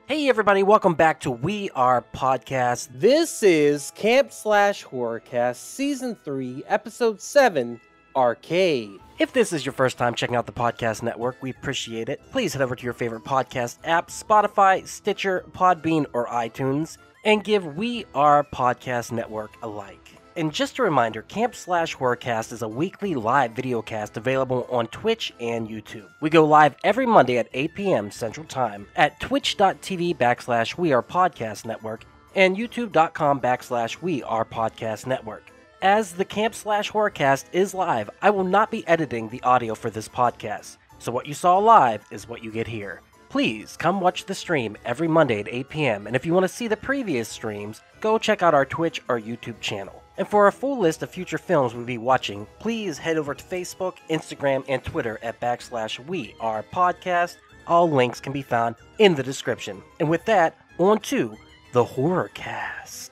Hey everybody, welcome back to We Are Podcast. This is Camp Slash Horrorcast Season 3, Episode 7, Arcade. If this is your first time checking out the podcast network, we appreciate it. Please head over to your favorite podcast app, Spotify, Stitcher, Podbean, or iTunes, and give We Are Podcast Network a like. And just a reminder, Camp Slash Horrorcast is a weekly live videocast available on Twitch and YouTube. We go live every Monday at 8 p.m. Central Time at twitch.tv/WeArePodcastNetwork and youtube.com/WeArePodcastNetwork. As the Camp Slash Horrorcast is live, I will not be editing the audio for this podcast, so what you saw live is what you get here. Please come watch the stream every Monday at 8 p.m. and if you want to see the previous streams, go check out our Twitch or YouTube channel. And for a full list of future films we'll be watching, please head over to Facebook, Instagram, and Twitter at /WeArePodcast. All links can be found in the description. And with that, on to the Horrorcast.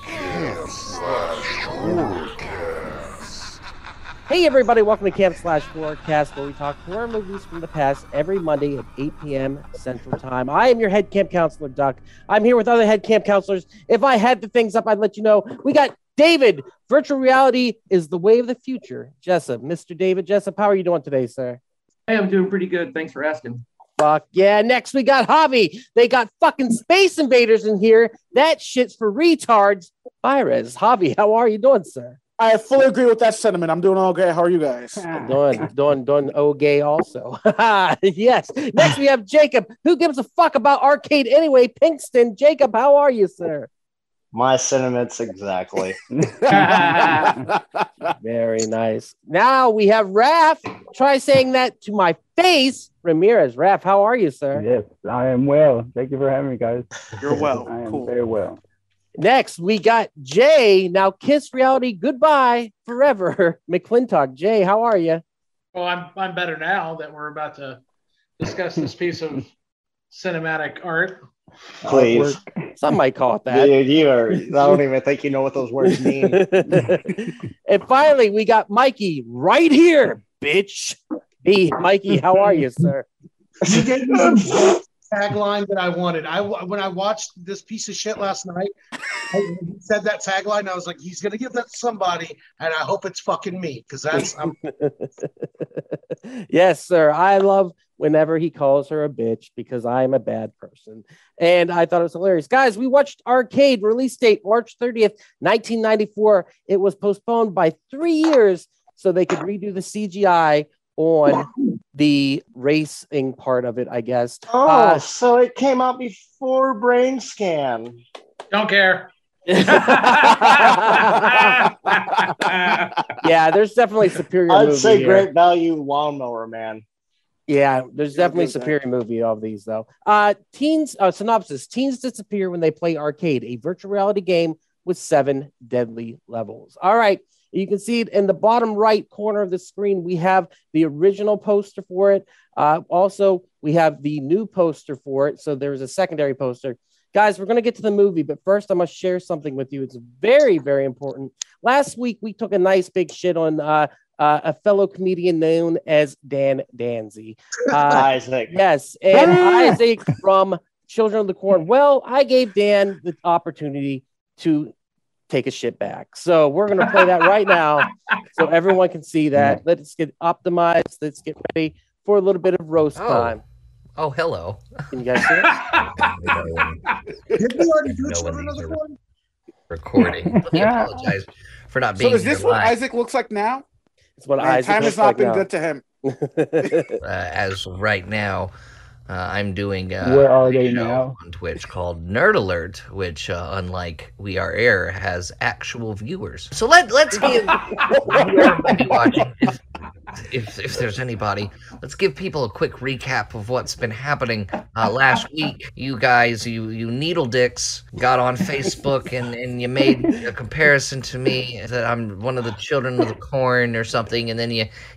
Camp Slash Horrorcast. Hey everybody, welcome to Camp Slash Horrorcast, where we talk horror movies from the past every Monday at 8 p.m. Central Time. I am your head camp counselor, Duck. I'm here with other head camp counselors. If I had the things up, I'd let you know. We got David. Virtual reality is the way of the future. Jessup, Mr. David Jessup, how are you doing today, sir? Hey, I'm doing pretty good. Thanks for asking. Fuck yeah. Next, we got Javi. They got fucking Space Invaders in here. That shit's for retards. Virez. Javi, how are you doing, sir? I fully agree with that sentiment. I'm doing okay. How are you guys? Doing okay also. Yes. Next we have Jacob. Who gives a fuck about arcade anyway? Pinkston. Jacob, how are you, sir? My sentiments exactly. Very nice. Now we have Raph. Try saying that to my face. Ramirez. Raph, how are you, sir? Yes, I am well. Thank you for having me, guys. You're well. I am Cool. very well. Next, we got Jay. Now kiss reality goodbye forever. McClintock. Jay, how are you? Well, I'm better now that we're about to discuss this piece of cinematic art. Please. Some might call it that. Dude, I don't even think you know what those words mean. And finally, we got Mikey right here, bitch. Hey, Mikey, how are you, sir? You gave me the tagline that I wanted. When I watched this piece of shit last night, he said that tagline. I was like, he's gonna give that to somebody, and I hope it's fucking me, because that's. Yes, sir. I love whenever he calls her a bitch because I'm a bad person, and I thought it was hilarious. Guys, we watched Arcade. Release date March 30th, 1994. It was postponed by 3 years so they could redo the CGI on the racing part of it, I guess. Oh, so it came out before Brain Scan. Don't care. Yeah, there's definitely superior I'd movie say here. Great Value Lawnmower Man. Yeah, there's definitely superior movie of these though. Synopsis: Teens disappear when they play Arcade, a virtual reality game with 7 deadly levels. All right. You can see it in the bottom right corner of the screen. We have the original poster for it. Also, we have the new poster for it. So there's a secondary poster. Guys, we're going to get to the movie, but first I must share something with you. It's very, very important. Last week, we took a nice big shit on a fellow comedian known as Dan Danzy. Isaac. Yes, and Isaac from Children of the Corn. Well, I gave Dan the opportunity to take a shit back. So we're going to play that right now so everyone can see that. Let's get optimized. Let's get ready for a little bit of roast time. Oh, hello. Can you guys see it? Did we already do Children of the Corn? Recording. Let me apologize for not being So is this here what live. Isaac looks like now? It's what Man, Isaac time looks has not like been now. good to him. As of right now, I'm doing Where are they a show now? on Twitch called Nerd Alert, which, unlike We Are Air, has actual viewers. So let's give whoever might be watching, if there's anybody, let's give people a quick recap of what's been happening. Last week, you guys, you needle dicks, got on Facebook and you made a comparison to me that I'm one of the Children of the Corn or something, and then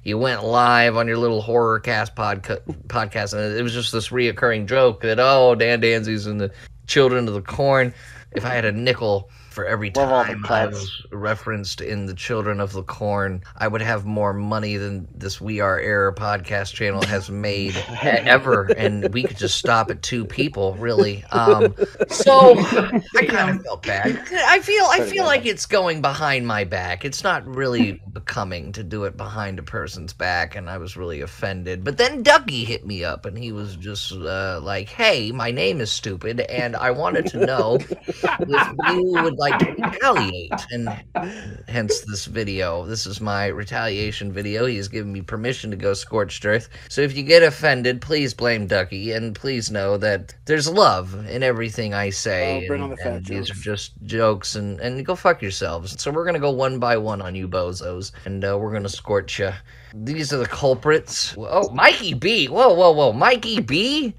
you went live on your little Horrorcast podcast, and it was just this reoccurring joke that, oh, Dan Danzy's in the Children of the Corn. If I had a nickel for every Love all the time I cuts. was referenced in the Children of the Corn, I would have more money than this We Are Error podcast channel has made ever, and we could just stop at 2 people, really. So I kind of felt bad. I feel like it's going behind my back. It's not really becoming to do it behind a person's back, and I was really offended. But then Ducky hit me up, and he was just like, "Hey, my name is stupid, and I wanted to know if you would like to retaliate." And hence this video. This is my retaliation video. He has given me permission to go scorched earth. So if you get offended, please blame Ducky, and please know that there's love in everything I say. Oh, bring on the fat these are jokes. just jokes, and go fuck yourselves. So we're gonna go one by one on you bozos, and we're gonna scorch you. These are the culprits. Oh, Mikey B. Whoa. Mikey B?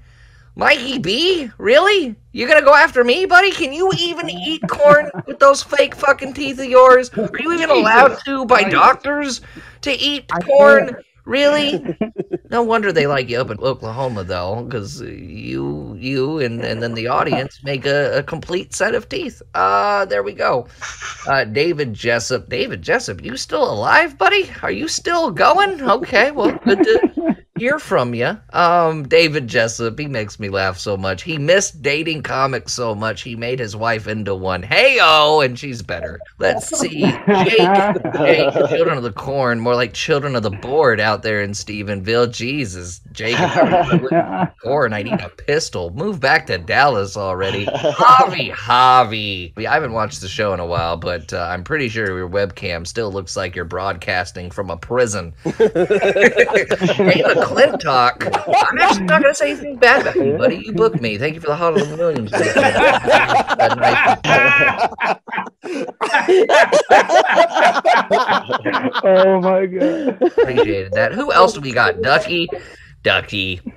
Mikey B? Really? You're gonna go after me, buddy? Can you even eat corn with those fake fucking teeth of yours? Are you even allowed to by doctors to eat corn? Really? No wonder they like you up in Oklahoma, though, because you and then the audience make a complete set of teeth. There we go. David Jessup. David Jessup, you still alive, buddy? Are you still going? Okay, well, good to hear from you. David Jessup, he makes me laugh so much. He missed dating comics so much, he made his wife into one. Hey-oh, and she's better. Let's see. Jake, Children of the Corn, more like Children of the Board out there in Stephenville. Jesus, Jake, corn, I need a pistol. Move back to Dallas already. Javi. I haven't watched the show in a while, but I'm pretty sure your webcam still looks like you're broadcasting from a prison. Hey, McClintock. I'm actually not going to say anything bad about you, buddy. You booked me. Thank you for the $100 million. Oh my god. Appreciated that. Who else do we got? Ducky.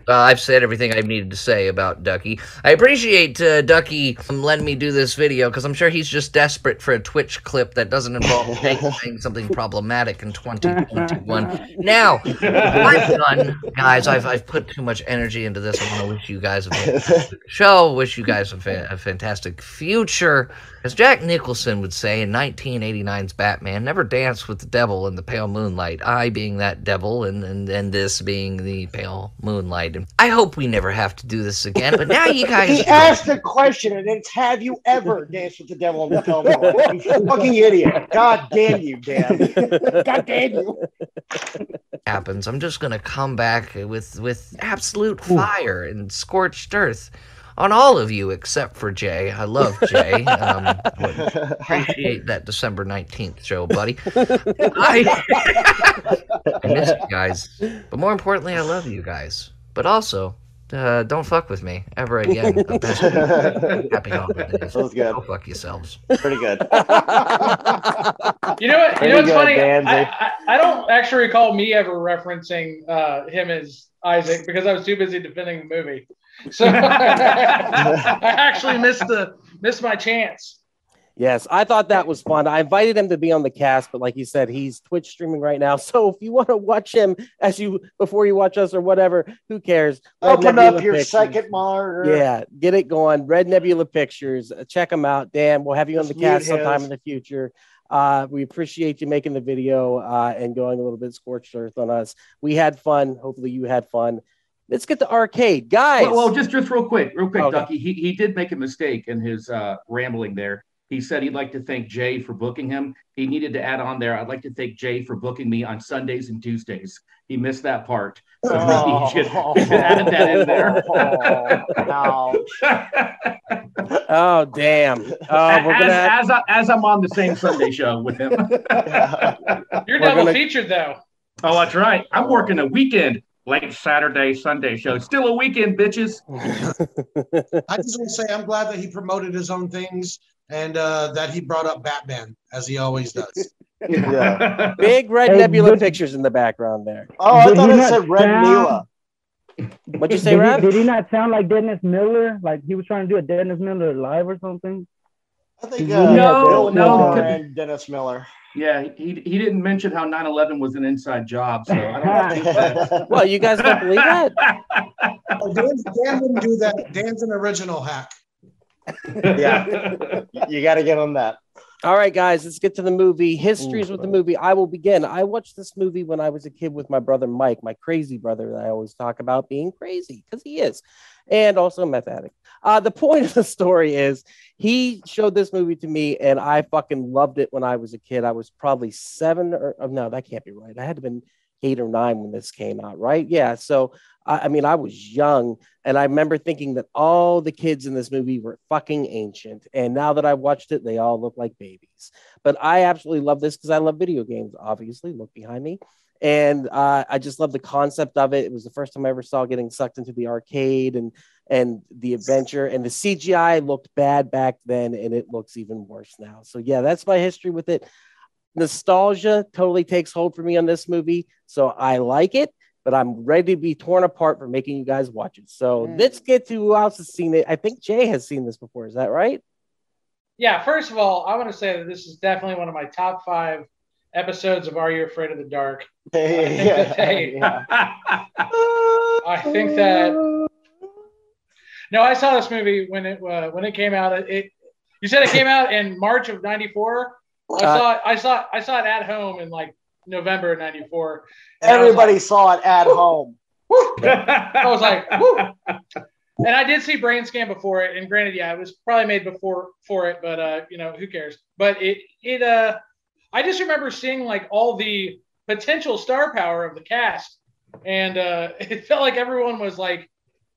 I've said everything I've needed to say about Ducky. I appreciate Ducky letting me do this video, because I'm sure he's just desperate for a Twitch clip that doesn't involve saying something problematic in 2021. Now, I'm done, guys. I've put too much energy into this. I want to wish you guys a fantastic show. Wish you guys a fantastic future. As Jack Nicholson would say in 1989's Batman, never dance with the devil in the pale moonlight. I being that devil, and this being the pale moonlight. And I hope we never have to do this again, but now you guys... He asked the question, and it's, have you ever danced with the devil in the film? You fucking idiot. God damn you, Dan. God damn you. Happens. I'm just going to come back with absolute fire and scorched earth on all of you except for Jay. I love Jay. Appreciate that December 19th show, buddy. I miss you guys. But more importantly, I love you guys. But also, don't fuck with me ever again. Happy holidays. That was good. Go fuck yourselves. Pretty good. You know what? Pretty What's good, funny? Danzy. I don't actually recall me ever referencing him as Isaac, because I was too busy defending the movie. So I actually missed my chance. Yes, I thought that was fun. I invited him to be on the cast, but like you said, he's Twitch streaming right now. So if you want to watch him before you watch us or whatever, who cares? Open up your second monitor. Yeah, get it going. Red Nebula Pictures. Check them out. Dan, we'll have you on the cast sometime in the future. We appreciate you making the video and going a little bit scorched earth on us. We had fun. Hopefully you had fun. Let's get to arcade, guys. Well, just real quick, Okay. Ducky. He did make a mistake in his rambling there. He said he'd like to thank Jay for booking him. He needed to add on there, I'd like to thank Jay for booking me on Sundays and Tuesdays. He missed that part. So he should add that in there. Oh, damn. We're gonna as I'm on the same Sunday show with him. You're double featured, though. Oh, that's right. I'm working a weekend. Late Saturday, Sunday show. Still a weekend, bitches. I just want to say I'm glad that he promoted his own things and that he brought up Batman, as he always does. Yeah. Big Red Nebula Pictures in the background there. Oh, I thought it said Red Nebula. What'd you say, Rab? Did he not sound like Dennis Miller? Like he was trying to do a Dennis Miller live or something? I think No, and Dennis Miller. Yeah, he didn't mention how 9/11 was an inside job, so I don't think that. Well, you guys don't believe that? Oh, Dan wouldn't do that. Dan's an original hack. Yeah, you got to get on that. All right, guys, let's get to the movie. Histories with the movie. I will begin. I watched this movie when I was a kid with my brother Mike, my crazy brother that I always talk about being crazy because he is, and also a meth addict. The point of the story is he showed this movie to me, and I fucking loved it when I was a kid. I was probably 7 or no, that can't be right. I had to have been 8 or 9 when this came out, right? Yeah. So I mean, I was young, and I remember thinking that all the kids in this movie were fucking ancient. And now that I watched it, they all look like babies. But I absolutely love this because I love video games, obviously. Look behind me. And I just love the concept of it. It was the first time I ever saw getting sucked into the arcade and the adventure. And the CGI looked bad back then, and it looks even worse now. So, yeah, that's my history with it. Nostalgia totally takes hold for me on this movie. So I like it. But I'm ready to be torn apart for making you guys watch it. So let's get to who else has seen it. I think Jay has seen this before. Is that right? Yeah, first of all, I want to say that this is definitely one of my top 5 episodes of Are You Afraid of the Dark? I think that no, I saw this movie when it came out. You said it came out in March of '94. I saw it at home in like November of '94. Everybody saw it at home. I was like, woo. And I did see Brain Scan before it, and granted, yeah, it was probably made before it, but who cares? But I just remember seeing like all the potential star power of the cast, and it felt like everyone was like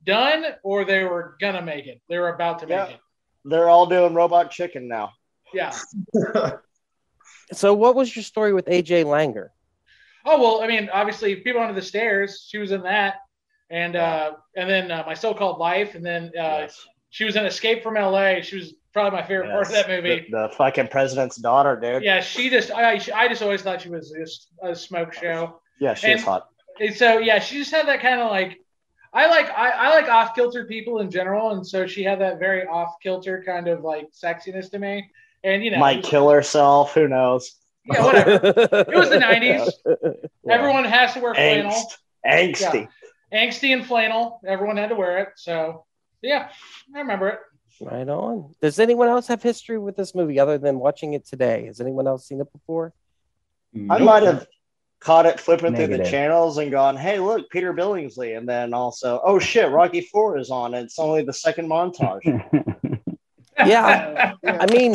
done or they were gonna make it. They were about to make it. They're all doing Robot Chicken now. Yeah. So what was your story with AJ Langer? Oh, well, I mean, obviously People Under the Stairs, she was in that. And then My So-Called Life. And then she was in Escape from LA. She was probably my favorite part of that movie. The fucking president's daughter, dude. Yeah, I just always thought she was just a smoke show. Yeah, she is hot. And so, yeah, she just had that kind of like, I like off-kilter people in general. And so she had that very off-kilter kind of like sexiness to me. And, might kill herself. Who knows? Yeah, whatever. It was the 90s. Yeah. Everyone has to wear flannel. Angsty. Yeah. Angsty and flannel. Everyone had to wear it. So, yeah, I remember it. Right on. Does anyone else have history with this movie other than watching it today? Has anyone else seen it before? I might have caught it flipping through the channels and gone, hey, look, Peter Billingsley. And then also, oh, shit, Rocky IV is on. It's only the second montage. Yeah. I mean...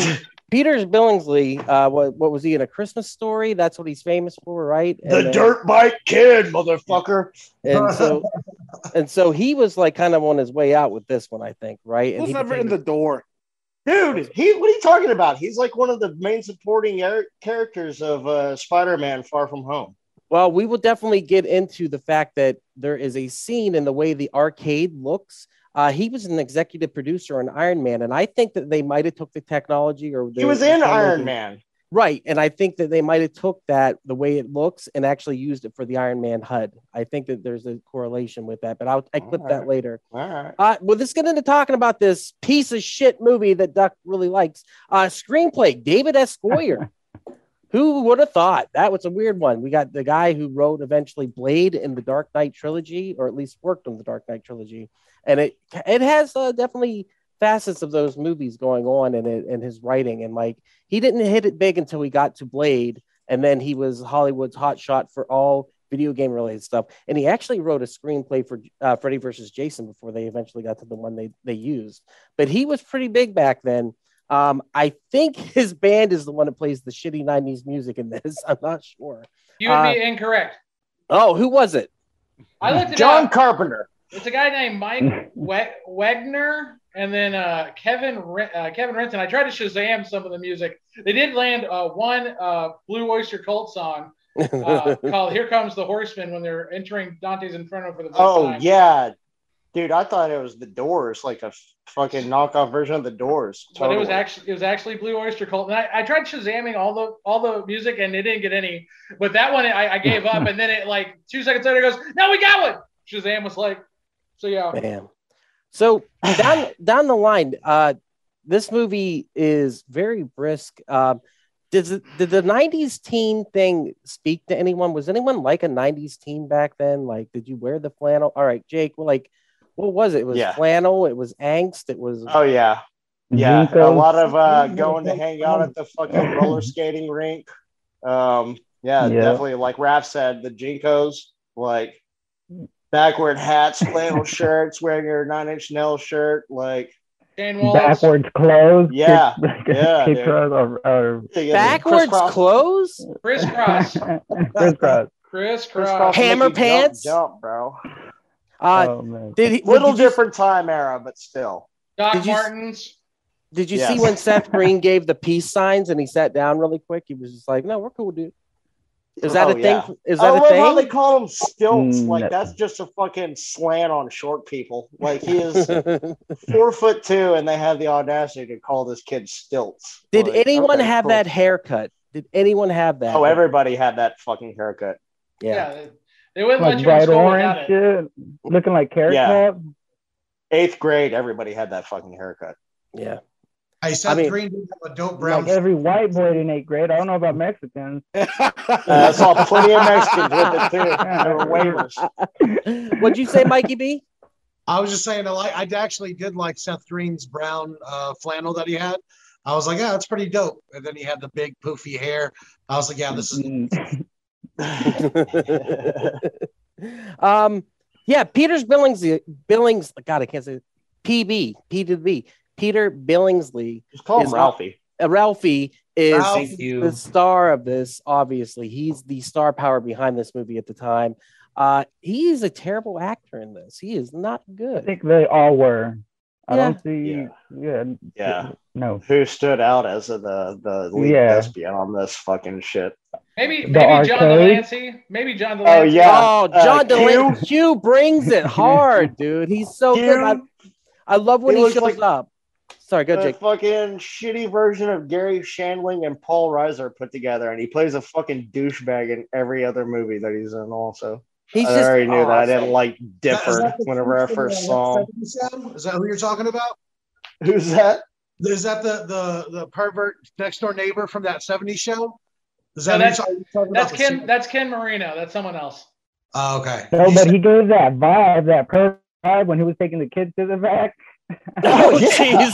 Peter Billingsley, what was he in A Christmas Story? That's what he's famous for, right? The Dirt Bike Kid, motherfucker. And so he was like kind of on his way out with this one, I think, right? He was never in the door. Dude, what are you talking about? He's like one of the main supporting characters of Spider-Man Far From Home. Well, we will definitely get into the fact that there is a scene in the way the arcade looks. He was an executive producer on Iron Man, and I think that they might have took the technology he was in Iron Man. Right, and I think that they might have took that, the way it looks, and actually used it for the Iron Man HUD. I think that there's a correlation with that, but I clip that later. All right. Well, let's get into talking about this piece of shit movie that Duck really likes. Screenplay, David S. Goyer. Who would have thought? That was a weird one. We got the guy who wrote eventually Blade in the Dark Knight trilogy, or at least worked on the Dark Knight trilogy. And it has definitely facets of those movies going on in it and his writing. And like, he didn't hit it big until he got to Blade. And then he was Hollywood's hotshot for all video game related stuff. And he actually wrote a screenplay for Freddy versus Jason before they eventually got to the one they used. But he was pretty big back then. I think his band is the one that plays the shitty 90s music in this. I'm not sure. You would be incorrect. Oh, who was it? I looked it John up. Carpenter. It's a guy named Mike Wegner and then Kevin Renton. I tried to Shazam some of the music. They did land one Blue Oyster Cult song called "Here Comes the Horseman" when they're entering Dante's Inferno for the first time. Oh yeah, dude, I thought it was the Doors, like a fucking knockoff version of the Doors. Totally. But it was actually Blue Oyster Cult. And I tried Shazamming all the music and it didn't get any. But that one I gave up, and then it like 2 seconds later goes, "No, we got one." Shazam was like. So yeah. Bam. So down the line, this movie is very brisk. Did the 90s teen thing speak to anyone? Was anyone like a 90s teen back then? Like, did you wear the flannel? All right, Jake, like, what was it? It was flannel. It was angst. It was. Oh, yeah. Yeah, a Jinkos. lot of going to hang out at the fucking roller skating rink. Definitely. Like Raph said, the Jinkos, like backward hats, flannel shirts, wearing your 9-inch nail shirt, like Chain wallets. Backwards clothes. Yeah, Kick or Backwards clothes? Crisscross. crisscross. Hammer pants? Jump, bro. Oh man. Different time era, but still. Doc Martens. Did you see when Seth Green gave the peace signs and he sat down really quick? He was just like, "No, we're cool, dude." Is that a thing? Yeah. Is that a love thing? how they call them stilts. Like that's just a fucking slant on short people. Like he is 4'2", and they have the audacity to call this kid stilts. Did like, anyone have that haircut? Did anyone have that? Oh, everybody had that fucking haircut. Yeah. They wouldn't like let you in bright school orange without it. shit, looking like carrot top. 8th grade, everybody had that fucking haircut. Yeah. Seth Green did have a dope brown. Like every white boy in 8th grade. I don't know about Mexicans. I saw plenty of Mexicans with it too. They were waivers. What'd you say, Mikey B? I was just saying, I actually did like Seth Green's brown flannel that he had. I was like, yeah, that's pretty dope. And then he had the big poofy hair. I was like, yeah, this is. Peter's Billings. God, I can't say it. PB. Peter Billingsley. Just call him Ralphie. Ralphie is the star of this. Obviously, he's the star power behind this movie at the time. He's a terrible actor in this. He is not good. I think they all were. I don't see. Yeah. No. Who stood out as the lead lesbian on this fucking shit? Maybe John Delancey. Maybe John Delancey. Oh yeah. Oh, John Delancey. Q brings it hard, dude. He's so good. I love when he shows up. Sorry, go Jake. Fucking shitty version of Gary Shandling and Paul Reiser put together, and he plays a fucking douchebag in every other movie that he's in. Also, I already knew that. I didn't like Difford whenever I first saw him. Is that who you're talking about? Who's that? Is that the pervert next door neighbor from that '70s show? Is No, that that's Ken? That's Ken Marino. That's someone else. Oh, okay. No, but he gave that vibe, that pervert vibe when he was taking the kids to the back. Oh jeez.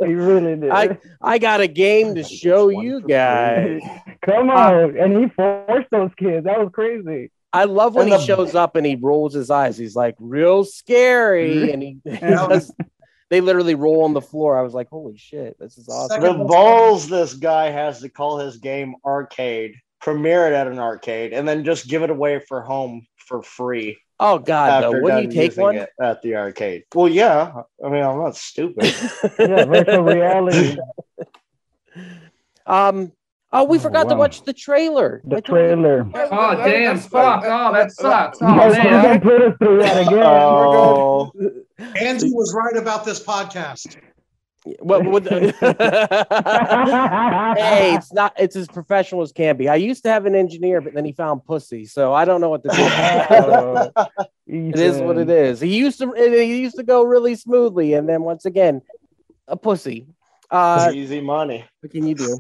He really did. I got a game to show you guys. Come on. And he forced those kids. That was crazy. I love when he shows up and he rolls his eyes. He's like, real scary. And they literally roll on the floor. I was like, holy shit, this is awesome. The balls this guy has to call his game arcade, premiere it at an arcade, and then just give it away for home for free. Oh God, no! Wouldn't you take one at the arcade? Well, yeah. I mean, I'm not stupid. Yeah, virtual reality. We forgot to watch the trailer. The trailer. Oh damn! Fuck! Oh, that sucks. Oh man! Put us through that again. Oh. Andy was right about this podcast. What would hey, it's as professional as can be. I used to have an engineer, but then he found pussy, so I don't know what to do. It is what it is. He used to go really smoothly, and then once again, a pussy. Easy money. What can you do?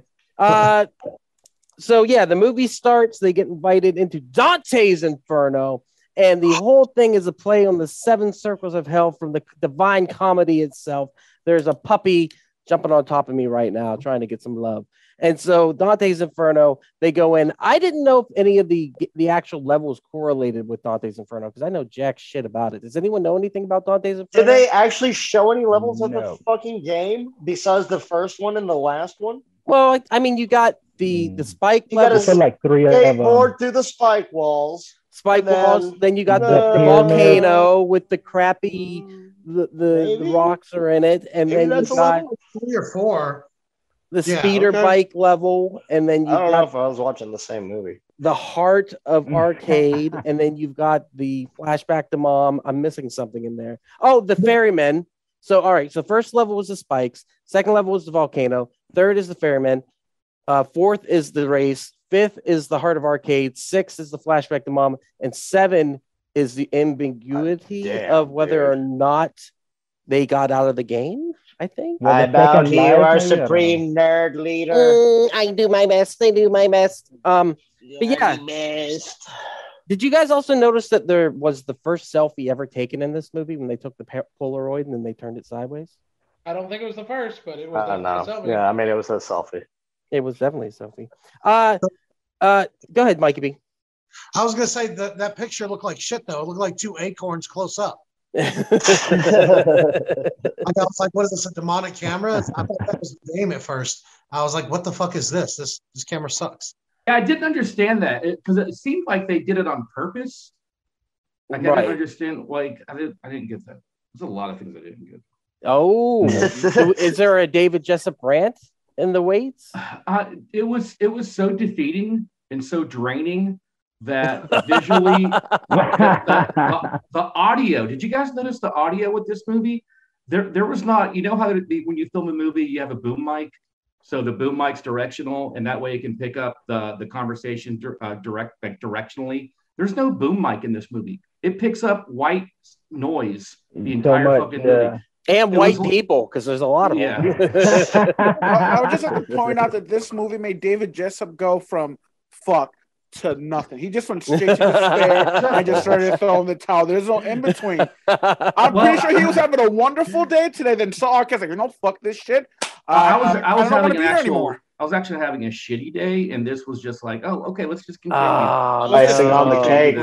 So yeah, the movie starts, they get invited into Dante's Inferno, and the whole thing is a play on the 7 circles of hell from the Divine Comedy itself. There's a puppy jumping on top of me right now, trying to get some love. And so Dante's Inferno, they go in. I didn't know if any of the actual levels correlated with Dante's Inferno, because I know jack shit about it. Does anyone know anything about Dante's Inferno? Did they actually show any levels of the fucking game besides the first one and the last one? Well, I mean, you got the spike levels. You got like 3 of them. Skateboard through the spike walls. Then you got the volcano with the crappy the rocks are in it, and then you got 3 or 4. The speeder bike level, and then you I don't know if I was watching the same movie. The heart of arcade, and then you've got the flashback to mom. I'm missing something in there. Oh, the ferryman. So all right, so first level was the spikes, second level was the volcano, third is the ferryman, fourth is the race, fifth is the heart of arcade, sixth is the flashback to mom, and 7 is the ambiguity of whether or not they got out of the game, I think. I bow to you, our supreme nerd leader. I do my best. But yeah. Did you guys also notice that there was the first selfie ever taken in this movie when they took the Polaroid and then they turned it sideways? I don't think it was the first, but it was I definitely a know. selfie. Yeah, I mean, it was a selfie. It was definitely Sophie. Go ahead, Mikey B. I was gonna say that picture looked like shit though. It looked like two acorns close up. I was like, what is this, a demonic camera? I thought that was the game at first. I was like, what the fuck is this? This camera sucks. Yeah, I didn't understand that because it seemed like they did it on purpose. Like I didn't understand. Like I didn't get that. There's a lot of things I didn't get. Oh, is there a David Jessup rant in the weights? It was so defeating and so draining that visually the audio. Did you guys notice the audio with this movie? There was not. You know how when you film a movie, you have a boom mic. So the boom mic's directional, and that way it can pick up the conversation directionally. There's no boom mic in this movie. It picks up white noise the entire fucking movie. And white people, because there's a lot of them. I would just have to point out that this movie made David Jessup go from fuck to nothing. He just went straight to despair and just started throwing the towel. There's no in between. I'm pretty sure he was having a wonderful day today. Then saw Arcade like, fuck this shit. I don't want to be here anymore. I was actually having a shitty day, and this was just like, oh, okay, let's just continue. Icing on the cake.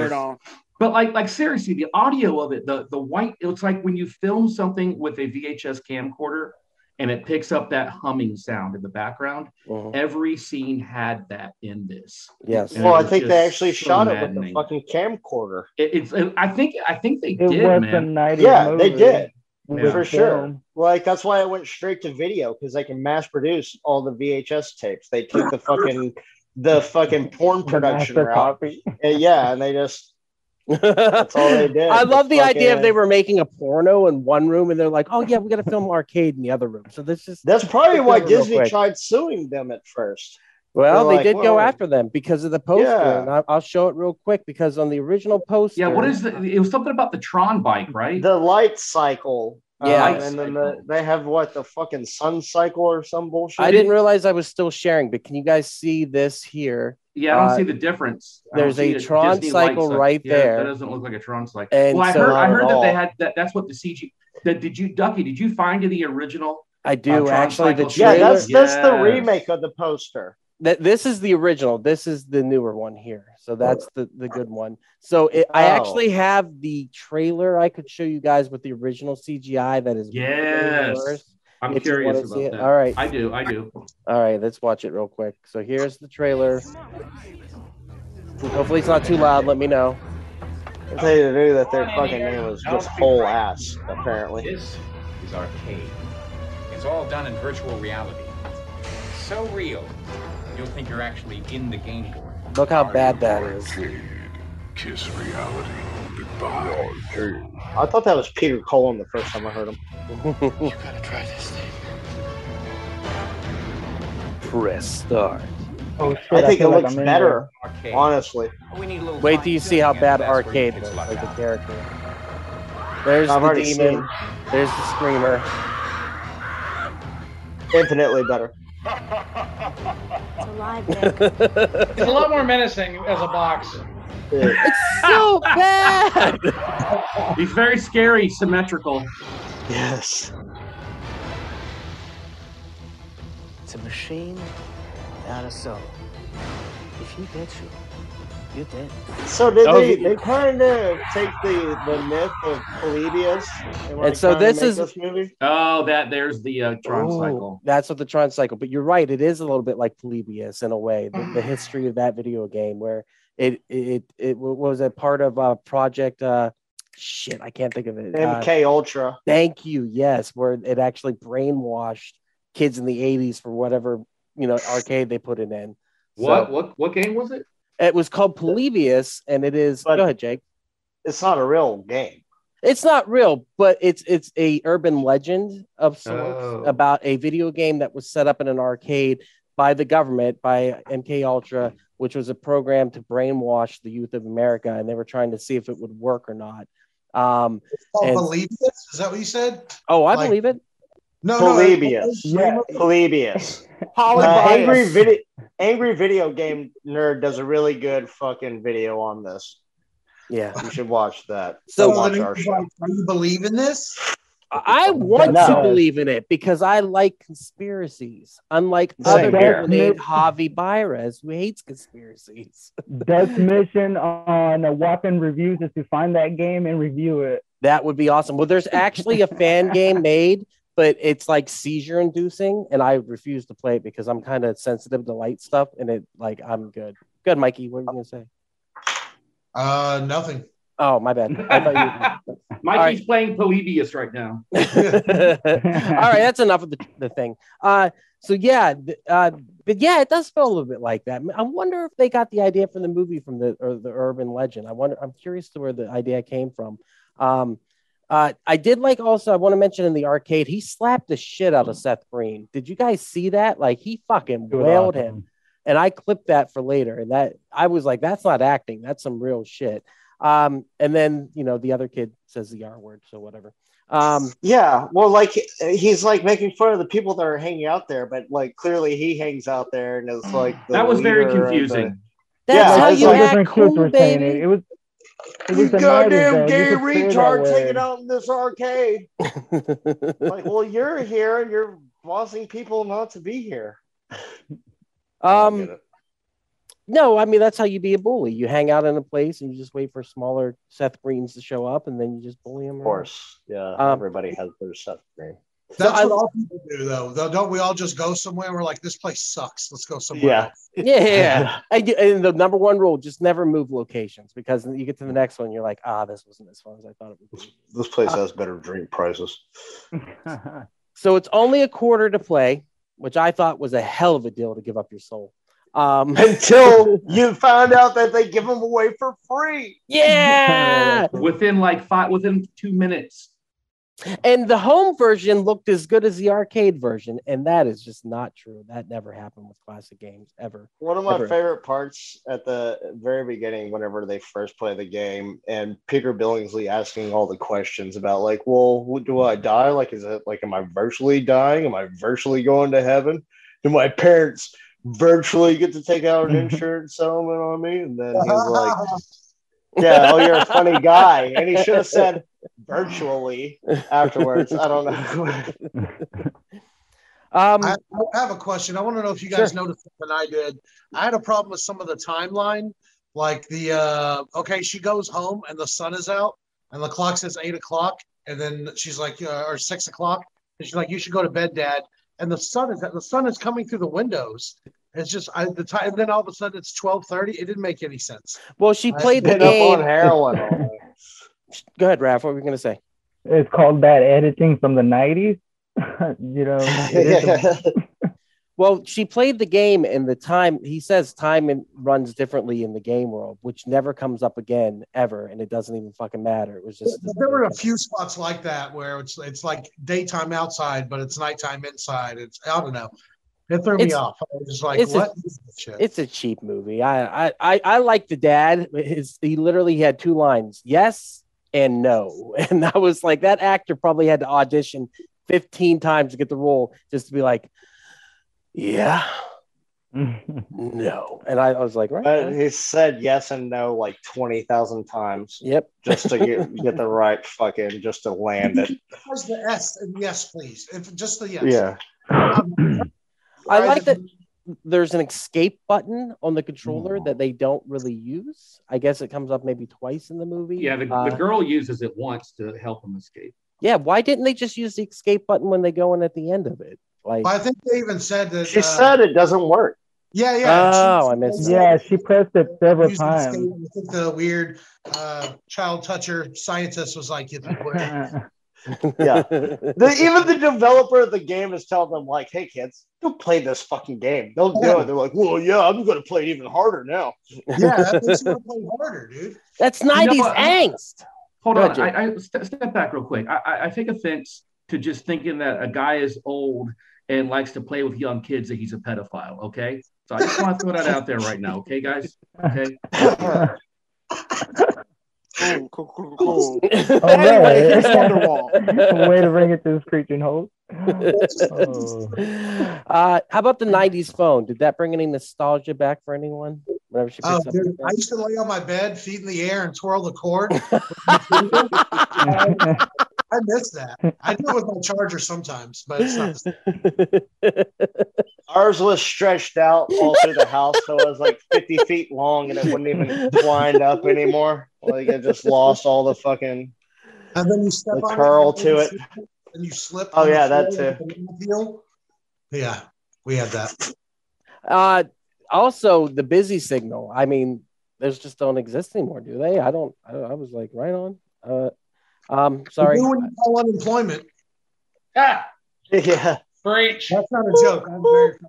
But like seriously, the audio of it, the white, it's like when you film something with a VHS camcorder and it picks up that humming sound in the background. Every scene had that in this. Yes. Well, I think they actually shot it with the fucking camcorder. I think they did, man. Yeah, they did. For sure. Like that's why I went straight to video, because they can mass produce all the VHS tapes. They took the fucking porn production route. And they just that's all they did. I love the idea if they were making a porno in one room and they're like, oh yeah, we got to film Arcade in the other room. So that's probably why Disney tried suing them at first. Well, they did go after them because of the poster. And I'll show it real quick, because on the original poster. Yeah, what is it was something about the Tron bike, right? The light cycle. Yeah. And then they have the fucking sun cycle or some bullshit. I didn't realize I was still sharing, but can you guys see this here? Yeah, I don't see the difference. There's a Tron cycle right there. That doesn't look like a Tron cycle. And I heard that they had that's what the CG. Ducky, did you find the original? I do actually. The trailer, that's the remake of the poster. This is the original. This is the newer one here. So that's the good one. So I actually have the trailer I could show you guys with the original CGI. That is I'm curious about that. All right. I do. All right, let's watch it real quick. So here's the trailer. Hopefully it's not too loud. Let me know. I'll tell you to do that their fucking name was just whole ass, apparently. This is Arcade. It's all done in virtual reality. So real, you'll think you're actually in the game board. Look how bad that is. Kiss reality. Goodbye. I thought that was Peter Cullen the first time I heard him. You gotta try this thing. Press start. Oh shit! I think it looks like better, honestly. Wait till you see how bad Arcade looks, like the character. There's the demon. There's the screamer. Infinitely better. It's alive, Nick. It's a lot more menacing as a box. It's so bad. He's very scary, symmetrical. Yes. It's a machine without a soul. If you get you're dead. So did they kind of take the myth of Polybius and so this movie? Oh, there's the Tron cycle. That's what the Tron cycle. But you're right, it is a little bit like Polybius in a way. The history of that video game, where it was a part of project. Shit, I can't think of it. MK Ultra. Thank you. Yes, where it actually brainwashed kids in the 80s for whatever arcade they put it in. What game was it? It was called Polybius, and it is. Go ahead, Jake. It's not a real game. It's not real, but it's a urban legend of sorts about a video game that was set up in an arcade by the government, by MK Ultra, which was a program to brainwash the youth of America, and they were trying to see if it would work or not. It's called Polybius? Is that what you said? Oh, I believe it. No, Polybius. Polybius. Angry Video Game Nerd does a really good fucking video on this. Yeah, you should watch that. So watch our show. Do you believe in this? I want to believe in it because I like conspiracies, unlike other people named Javi Baez who hates conspiracies. Dutch mission on a Whopping Reviews is to find that game and review it. That would be awesome. Well, there's actually a fan game made, but it's like seizure inducing, and I refuse to play it because I'm kind of sensitive to light stuff, and I'm good. Good, Mikey. What are you gonna say? Nothing. Oh, my bad. Mikey's playing Polybius right now. All right, that's enough of the thing. But yeah, it does feel a little bit like that. I wonder if they got the idea from the movie from the urban legend. I'm curious to where the idea came from. I did like also, I want to mention in the arcade, he slapped the shit out of Seth Green. Did you guys see that? Like, he fucking wailed him. And I clipped that for later. And that I was like, that's not acting. That's some real shit. And then, the other kid says the R word. So whatever. Yeah. Well, like, he's like making fun of the people that are hanging out there, but like clearly he hangs out there and it's like that was very confusing. That's how you act cool, baby. It was you goddamn gay retard taking out in this arcade. Like, well, you're here and you're bossing people not to be here. No, I mean, that's how you be a bully. You hang out in a place and you just wait for smaller Seth Greens to show up and then you just bully them. Of course. Yeah. Everybody has their Seth Green. That's what all people do, though. Don't we all just go somewhere? We're like, this place sucks. Let's go somewhere else. Yeah. And the number one rule, just never move locations, because you get to the next one, you're like, this wasn't as fun as I thought it would be. This place has better drink prices. So it's only a quarter to play, which I thought was a hell of a deal to give up your soul. Until you found out that they give them away for free. Yeah. within 2 minutes. And the home version looked as good as the arcade version, and that is just not true. That never happened with classic games ever. One of my favorite parts at the very beginning, whenever they first play the game, and Peter Billingsley asking all the questions about, like, well, do I die? Like, is it like, am I virtually dying? Am I virtually going to heaven? Do my parents virtually get to take out an insurance settlement on me? And then he's like, yeah, you're a funny guy. And he should have said virtually afterwards. I don't know. I have a question. I want to know if you guys noticed something I did. I had a problem with some of the timeline. Like she goes home and the sun is out and the clock says 8 o'clock. And then she's like, or 6 o'clock. And she's like, you should go to bed, Dad. And the sun is coming through the windows. It's just the time. And then all of a sudden it's 12:30. It didn't make any sense. Well, she played the game on heroin. Go ahead, Raph. What were you going to say? It's called bad editing from the 90s. Well, she played the game, and the time, he says time runs differently in the game world, which never comes up again ever, and it doesn't even fucking matter. It was just there were a few spots like that where it's like daytime outside, but it's nighttime inside. I don't know. It threw me off. I was just like, what is this shit? It's a cheap movie. I like the dad. He literally had 2 lines, yes and no. And I was like, that actor probably had to audition 15 times to get the role just to be like, yeah, no. And I was like, right. He said yes and no like 20,000 times. Yep. Just to get the right fucking, just to land it. Where's the S and yes, please? Just the yes. Yeah. I like that there's an escape button on the controller that they don't really use. I guess it comes up maybe twice in the movie. Yeah, the girl uses it once to help him escape. Yeah, why didn't they just use the escape button when they go in at the end of it? Like, I think they even said that she said it doesn't work. Yeah. Oh, I missed that. Yeah, she pressed it several times. I think the weird child toucher scientist was like, yeah. Even the developer of the game is telling them, like, hey, kids, don't play this fucking game. They'll do it. They're like, well, yeah, I'm going to play it even harder now. Yeah, that makes you want to play harder, dude. That's 90s angst. Hold on. I step back real quick. I take offense to just thinking that a guy is old and likes to play with young kids that he's a pedophile, okay? So I just want to throw that out there right now, okay, guys? Okay? Cool. Anyway, here's Wonderwall. Way to bring it to the screeching hole. How about the 90s phone? Did that bring any nostalgia back for anyone? Whenever she Oh, picks up. dude, I used to lay on my bed, feet in the air, and twirl the cord. I miss that. I do it with my charger sometimes, but it's not the same. Ours was stretched out all through the house, so it was like 50 feet long, and it wouldn't even wind up anymore. Like it just lost all the fucking and then you step on curl to it, and you slip. Oh yeah, that too. Yeah, we had that. Also, the busy signal. I mean, those just don't exist anymore, do they? I was like, right on. Sorry. When you call unemployment. Ah, yeah. Breach. That's not a joke. I'm very.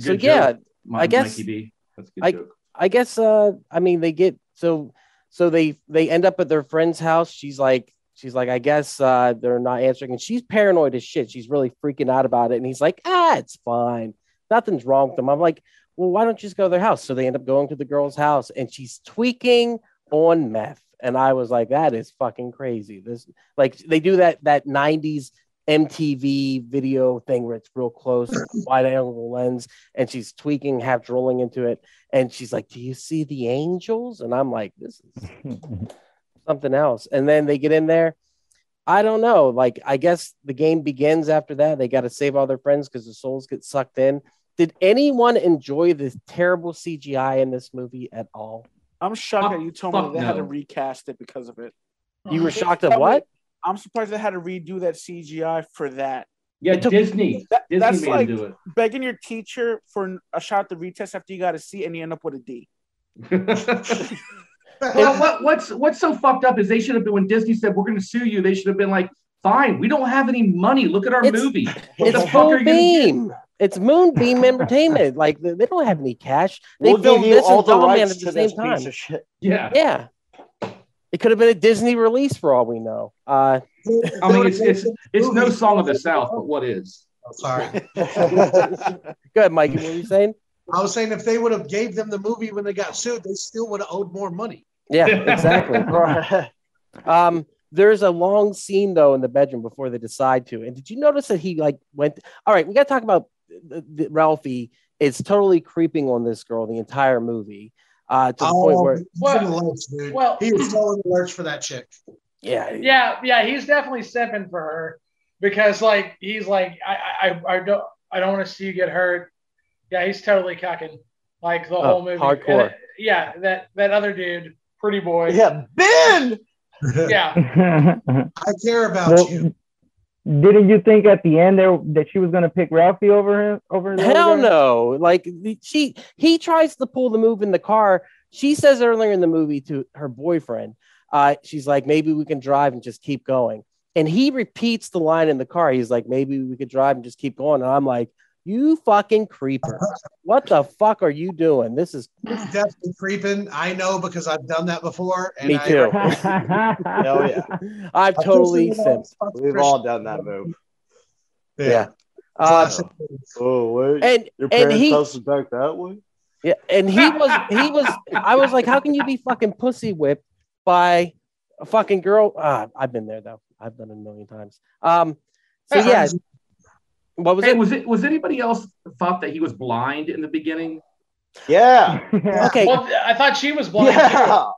So yeah, I guess. Mikey B. That's a good joke. I guess. I mean, they get so they end up at their friend's house. She's like, I guess they're not answering, and she's paranoid as shit. She's really freaking out about it, and he's like, it's fine, nothing's wrong with them. I'm like, well, why don't you just go to their house? So they end up going to the girl's house, and she's tweaking on meth. And I was like, that is fucking crazy. This, like, they do that 90s MTV video thing where it's real close, wide angle lens, and she's tweaking, half drooling into it. And she's like, do you see the angels? And I'm like, this is something else. And then they get in there. I don't know. Like, I guess the game begins after that. They got to save all their friends because the souls get sucked in. Did anyone enjoy the terrible CGI in this movie at all? I'm shocked that you told me that they had to recast it because of it. You were shocked at what? I'm surprised they had to redo that CGI for that. Yeah, Disney. Disney that's made like him do it. begging your teacher for a shot at the retest after you got a C and you end up with a D. Well, what's so fucked up is they should have been, when Disney said we're going to sue you, they should have been like, fine, we don't have any money. Look at our movie. What the fuck are you Moonbeam. It's Moonbeam Entertainment. Like, they don't have any cash. They We'll filmed give you this all and the Doll Man rights at the to same this time. piece of shit. Yeah. It could have been a Disney release for all we know. I mean, it's no Song of the South, but what is? Oh, sorry. Go ahead, Mikey. What were you saying? I was saying if they would have gave them the movie when they got sued, they still would have owed more money. Yeah, exactly. There's a long scene though in the bedroom before they decide to. And did you notice that he like went? All right, we got to talk about Ralphie is totally creeping on this girl the entire movie. To the point where he was still in the lurch for that chick. Yeah, he's definitely simping for her because like he's like I don't want to see you get hurt. Yeah, he's totally cucking like the whole movie. Hardcore. That other dude, pretty boy. Yeah, Ben. Yeah, I care about you. Didn't you think at the end there that she was gonna pick Ralphie over him? Hell no! Like he tries to pull the move in the car. She says earlier in the movie to her boyfriend, she's like, maybe we can drive and just keep going. And he repeats the line in the car. He's like, maybe we could drive and just keep going. And I'm like, you fucking creeper! What the fuck are you doing? This is definitely creeping. I know because I've done that before. And me too. Hell yeah! I've totally simped. We've all done that move. Yeah. Oh wait! And your parents' he house is back that way. Yeah, and he was. I was like, how can you be fucking pussy whipped by a fucking girl? I've been there though. I've done it a million times. So yeah. What was it? Was anybody else thought that he was blind in the beginning? Yeah. Okay. Well, I thought she was blind. Yeah.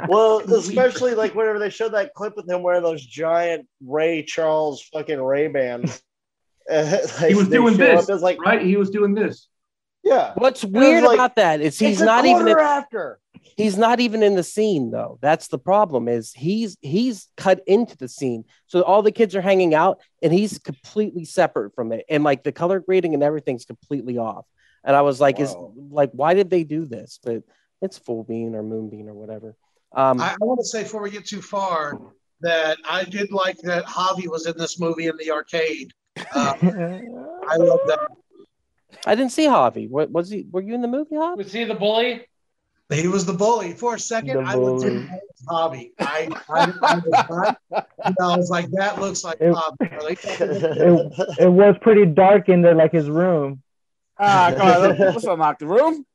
Well, especially like whenever they showed that clip with him wearing those giant Ray Charles fucking Ray-Bans. He was doing this, right? He was doing this. Yeah. What's weird about that is he's not even after. He's not even in the scene though. That's the problem. Is he's cut into the scene, so all the kids are hanging out, and he's completely separate from it, and like the color grading and everything's completely off. And I was like, why did they do this? But it's Full Bean or Moonbeam or whatever. I want to say before we get too far that I did like that Javi was in this movie in the arcade. I love that. I didn't see Javi. What was he? Were you in the movie, Javi? Was he the bully? He was the bully. For a second, I would think that was Javi. I was like, that looks like Javi. It was pretty dark in there, like his room. God, let's unlock the room.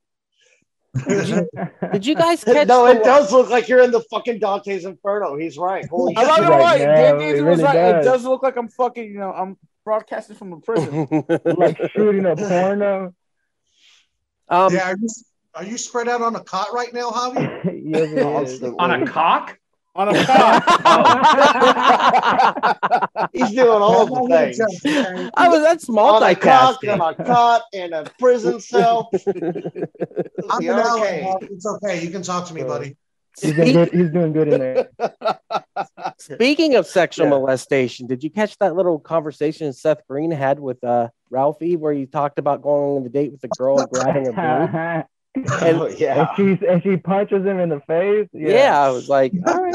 Did you guys catch? No, it does look like you're in the fucking Dante's Inferno. He's right. Holy I'm not shit. gonna lie. Yeah, Dan it Daisy really was right. It does. does look like I'm fucking, I'm broadcasting from a prison. Like shooting a porno. Yeah, are you spread out on a cot right now, Javi? Yes, it is. On a cock? On a cot. He's doing all the things. That's On a cock, multitasking. on a cot, in a prison cell. I'm an ally. It's okay. You can talk to me, buddy. He's doing good in there. Speaking of sexual molestation, did you catch that little conversation Seth Green had with Ralphie, where he talked about going on the date with the girl and grabbing her boob? And she punches him in the face. Yeah, I was like, all right.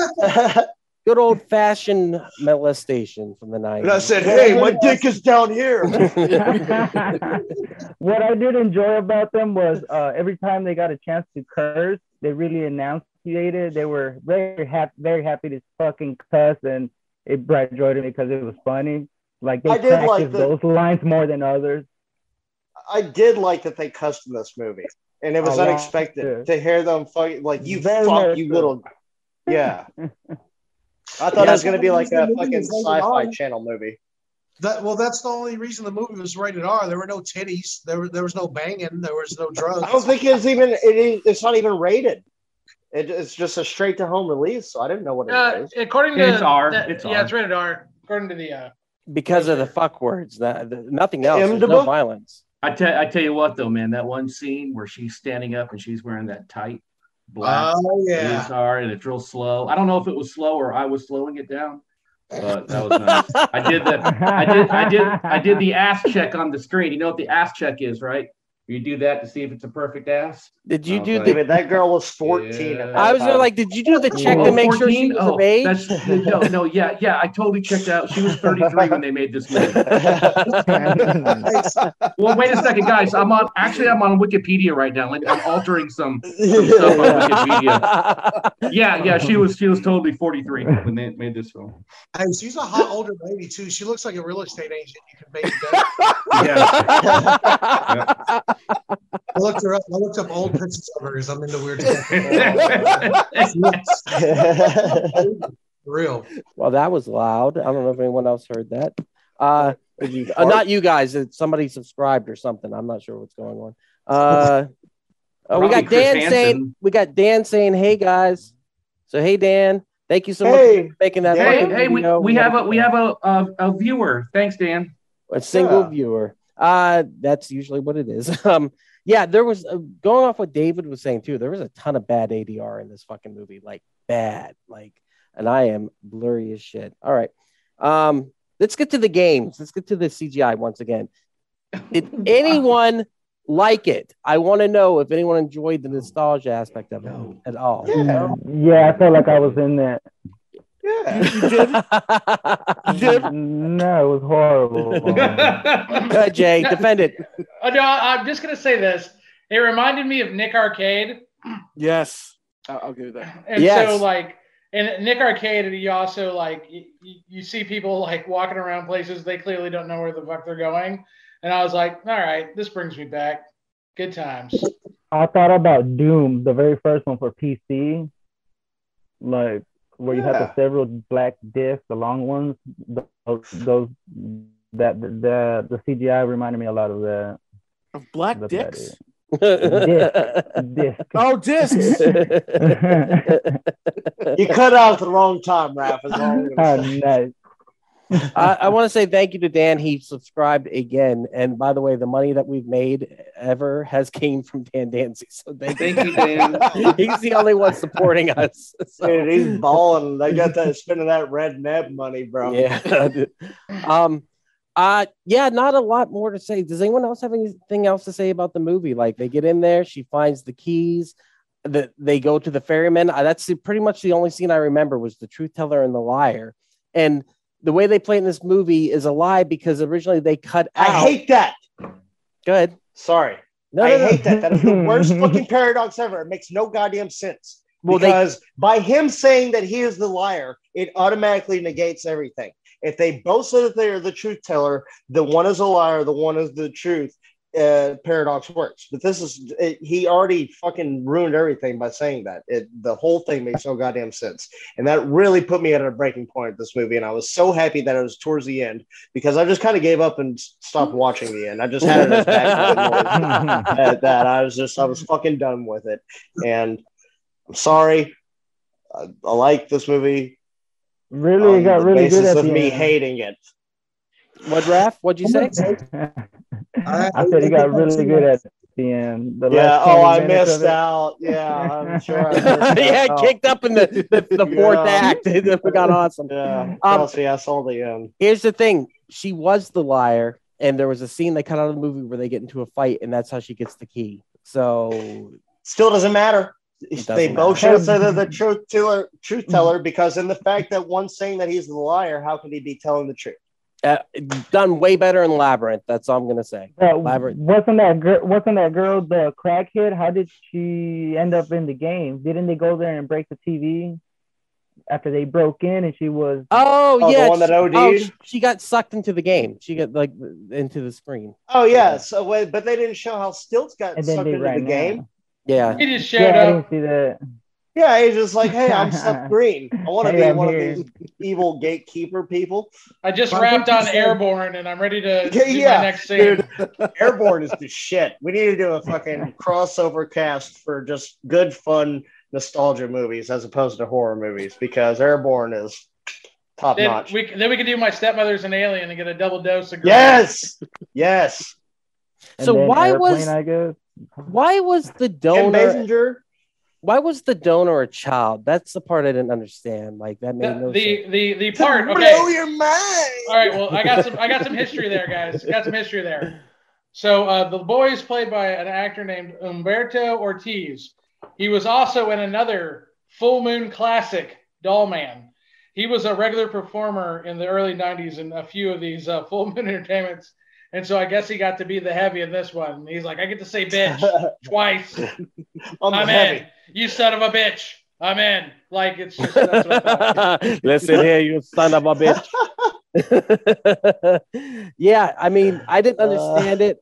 Good old fashioned molestation from the 90s. And I said, hey, my dick is down here. What I did enjoy about them was every time they got a chance to curse, they really enunciated. They were very happy to fucking cuss, and it brought joy to me because it was funny. Like they practiced those lines more than others. I did like that they cussed in this movie. And it was unexpected to hear them fucking like you little. Yeah. I thought it was gonna be like a fucking sci-fi channel movie. That's the only reason the movie was rated R. There were no titties. There was no banging. There was no drugs. I don't think it's not even rated. It's just a straight to home release. So I didn't know what it is. According to it's R. it's rated R. According to the because of the fuck words. Nothing else. There's no violence. I tell you what though, man, that one scene where she's standing up and she's wearing that tight black and it's real slow. I don't know if it was slow or I was slowing it down, but that was nice. I did the ass check on the screen. You know what the ass check is, right? You do that to see if it's a perfect ass. Did you do that girl was 14. Yeah. I was like, did you do the check to make sure she was of age? Yeah, I totally checked out. She was 33 when they made this movie. Well, wait a second, guys. I'm on Wikipedia right now. I'm altering some stuff on Wikipedia. Yeah, she was totally 43 when they made this film. Hey, she's a hot older lady too. She looks like a real estate agent. You can make it Yeah. I looked her up. I looked up old pictures of hers. I'm into weird stuff. Real. Well, that was loud. I don't know if anyone else heard that. Not you guys. Somebody subscribed or something. I'm not sure what's going on. We got Dan saying, "Hey guys." So hey Dan, thank you so much for making that. Hey, we have a viewer. Thanks, Dan. A single viewer. That's usually what it is. There was going off what David was saying too. There was a ton of bad ADR in this fucking movie, like bad, and I am blurry as shit. All right, let's get to the games. Let's get to the CGI once again. Did anyone like it? I want to know if anyone enjoyed the nostalgia aspect of it at all. Yeah, I felt like I was in that. Yeah. You did? No, it was horrible. Good, Jay. Defend it. No, I'm just going to say this. It reminded me of Nick Arcade. Yes. I'll give you that. And so, in Nick Arcade, you also, you see people, walking around places they clearly don't know where the fuck they're going. And I was like, all right, this brings me back. Good times. I thought about Doom, the very first one for PC. Where you have the several black discs, the long ones, the CGI reminded me a lot of that. Of black dicks? Disc. Oh, discs. You cut out at the wrong time, Raph. Nice. I want to say thank you to Dan. He subscribed again. And by the way, the money that we've made ever has came from Dan Dancy. So thank you, Dan. He's the only one supporting us. So. Dude, he's balling. They got that spending that red neb money, bro. Yeah. Not a lot more to say. Does anyone else have anything else to say about the movie? They get in there, she finds the keys. They go to the ferryman. That's pretty much the only scene I remember was the truth teller and the liar. And the way they play in this movie is a lie because originally they cut out. I hate that. Good. Sorry. I hate that. That is the worst fucking paradox ever. It makes no goddamn sense. Because by him saying that he is the liar, it automatically negates everything. If they both say that they are the truth teller, the one is a liar, the one is the truth, paradox works. But he already fucking ruined everything by saying that. The whole thing makes no goddamn sense. And that really put me at a breaking point of this movie. And I was so happy that it was towards the end because I just kind of gave up and stopped watching the end. I just had it as background noise at that. I was fucking done with it. And I'm sorry. I like this movie. Really got really good at of the me end. hating it. What, Raph? What'd you say? I said he got really good at the end. The Yeah. last Oh, 20 I minutes missed of it. out. Yeah, I'm sure. I missed Yeah, out. kicked up in the fourth act. It got awesome. Yeah. Trust me, I saw the end. Here's the thing: she was the liar, and there was a scene they cut out of the movie where they get into a fight, and that's how she gets the key. So, still doesn't matter. They both should have said they're the truth teller, because in the fact that one's saying that he's the liar, how could he be telling the truth? Done way better in Labyrinth. That's all I'm gonna say. Labyrinth. Wasn't that girl the crackhead? How did she end up in the game? Didn't they go there and break the TV after they broke in and she was? Oh yeah, the one that OD'd? She got sucked into the game. She got like into the screen. Oh yeah. So but they didn't show how Stilts got And then sucked they into ran the game. out. Yeah. He just showed Yeah, I up. didn't see that. Yeah, he's just like, hey, I'm Seth Green. I want to Hey, be I'm one here. of these evil gatekeeper people. I just I wrapped think on you said- Airborne, and I'm ready to do Yeah, my next scene. dude. Airborne is the shit. We need to do a fucking crossover cast for just good, fun nostalgia movies as opposed to horror movies, because Airborne is top Then notch. we can do My Stepmother's an Alien and get a double dose of. Yes. And So then why Airplane, was I guess? the Kim donor? Basinger. Why was the donor a child? That's the part I didn't understand. Like that made no sense. The part. Blow Okay. your mind. All right. Well, I got some history there, guys. Got some history there. So the boy is played by an actor named Humberto Ortiz. He was also in another Full Moon classic, Doll Man. He was a regular performer in the early 90s in a few of these Full Moon entertainments. And so I guess he got to be the heavy in this one. He's like, I get to say bitch twice. I'm in. You son of a bitch. I'm in. Like, it's just, that's what I thought. Listen here, you son of a bitch. Yeah, I mean, I didn't understand it.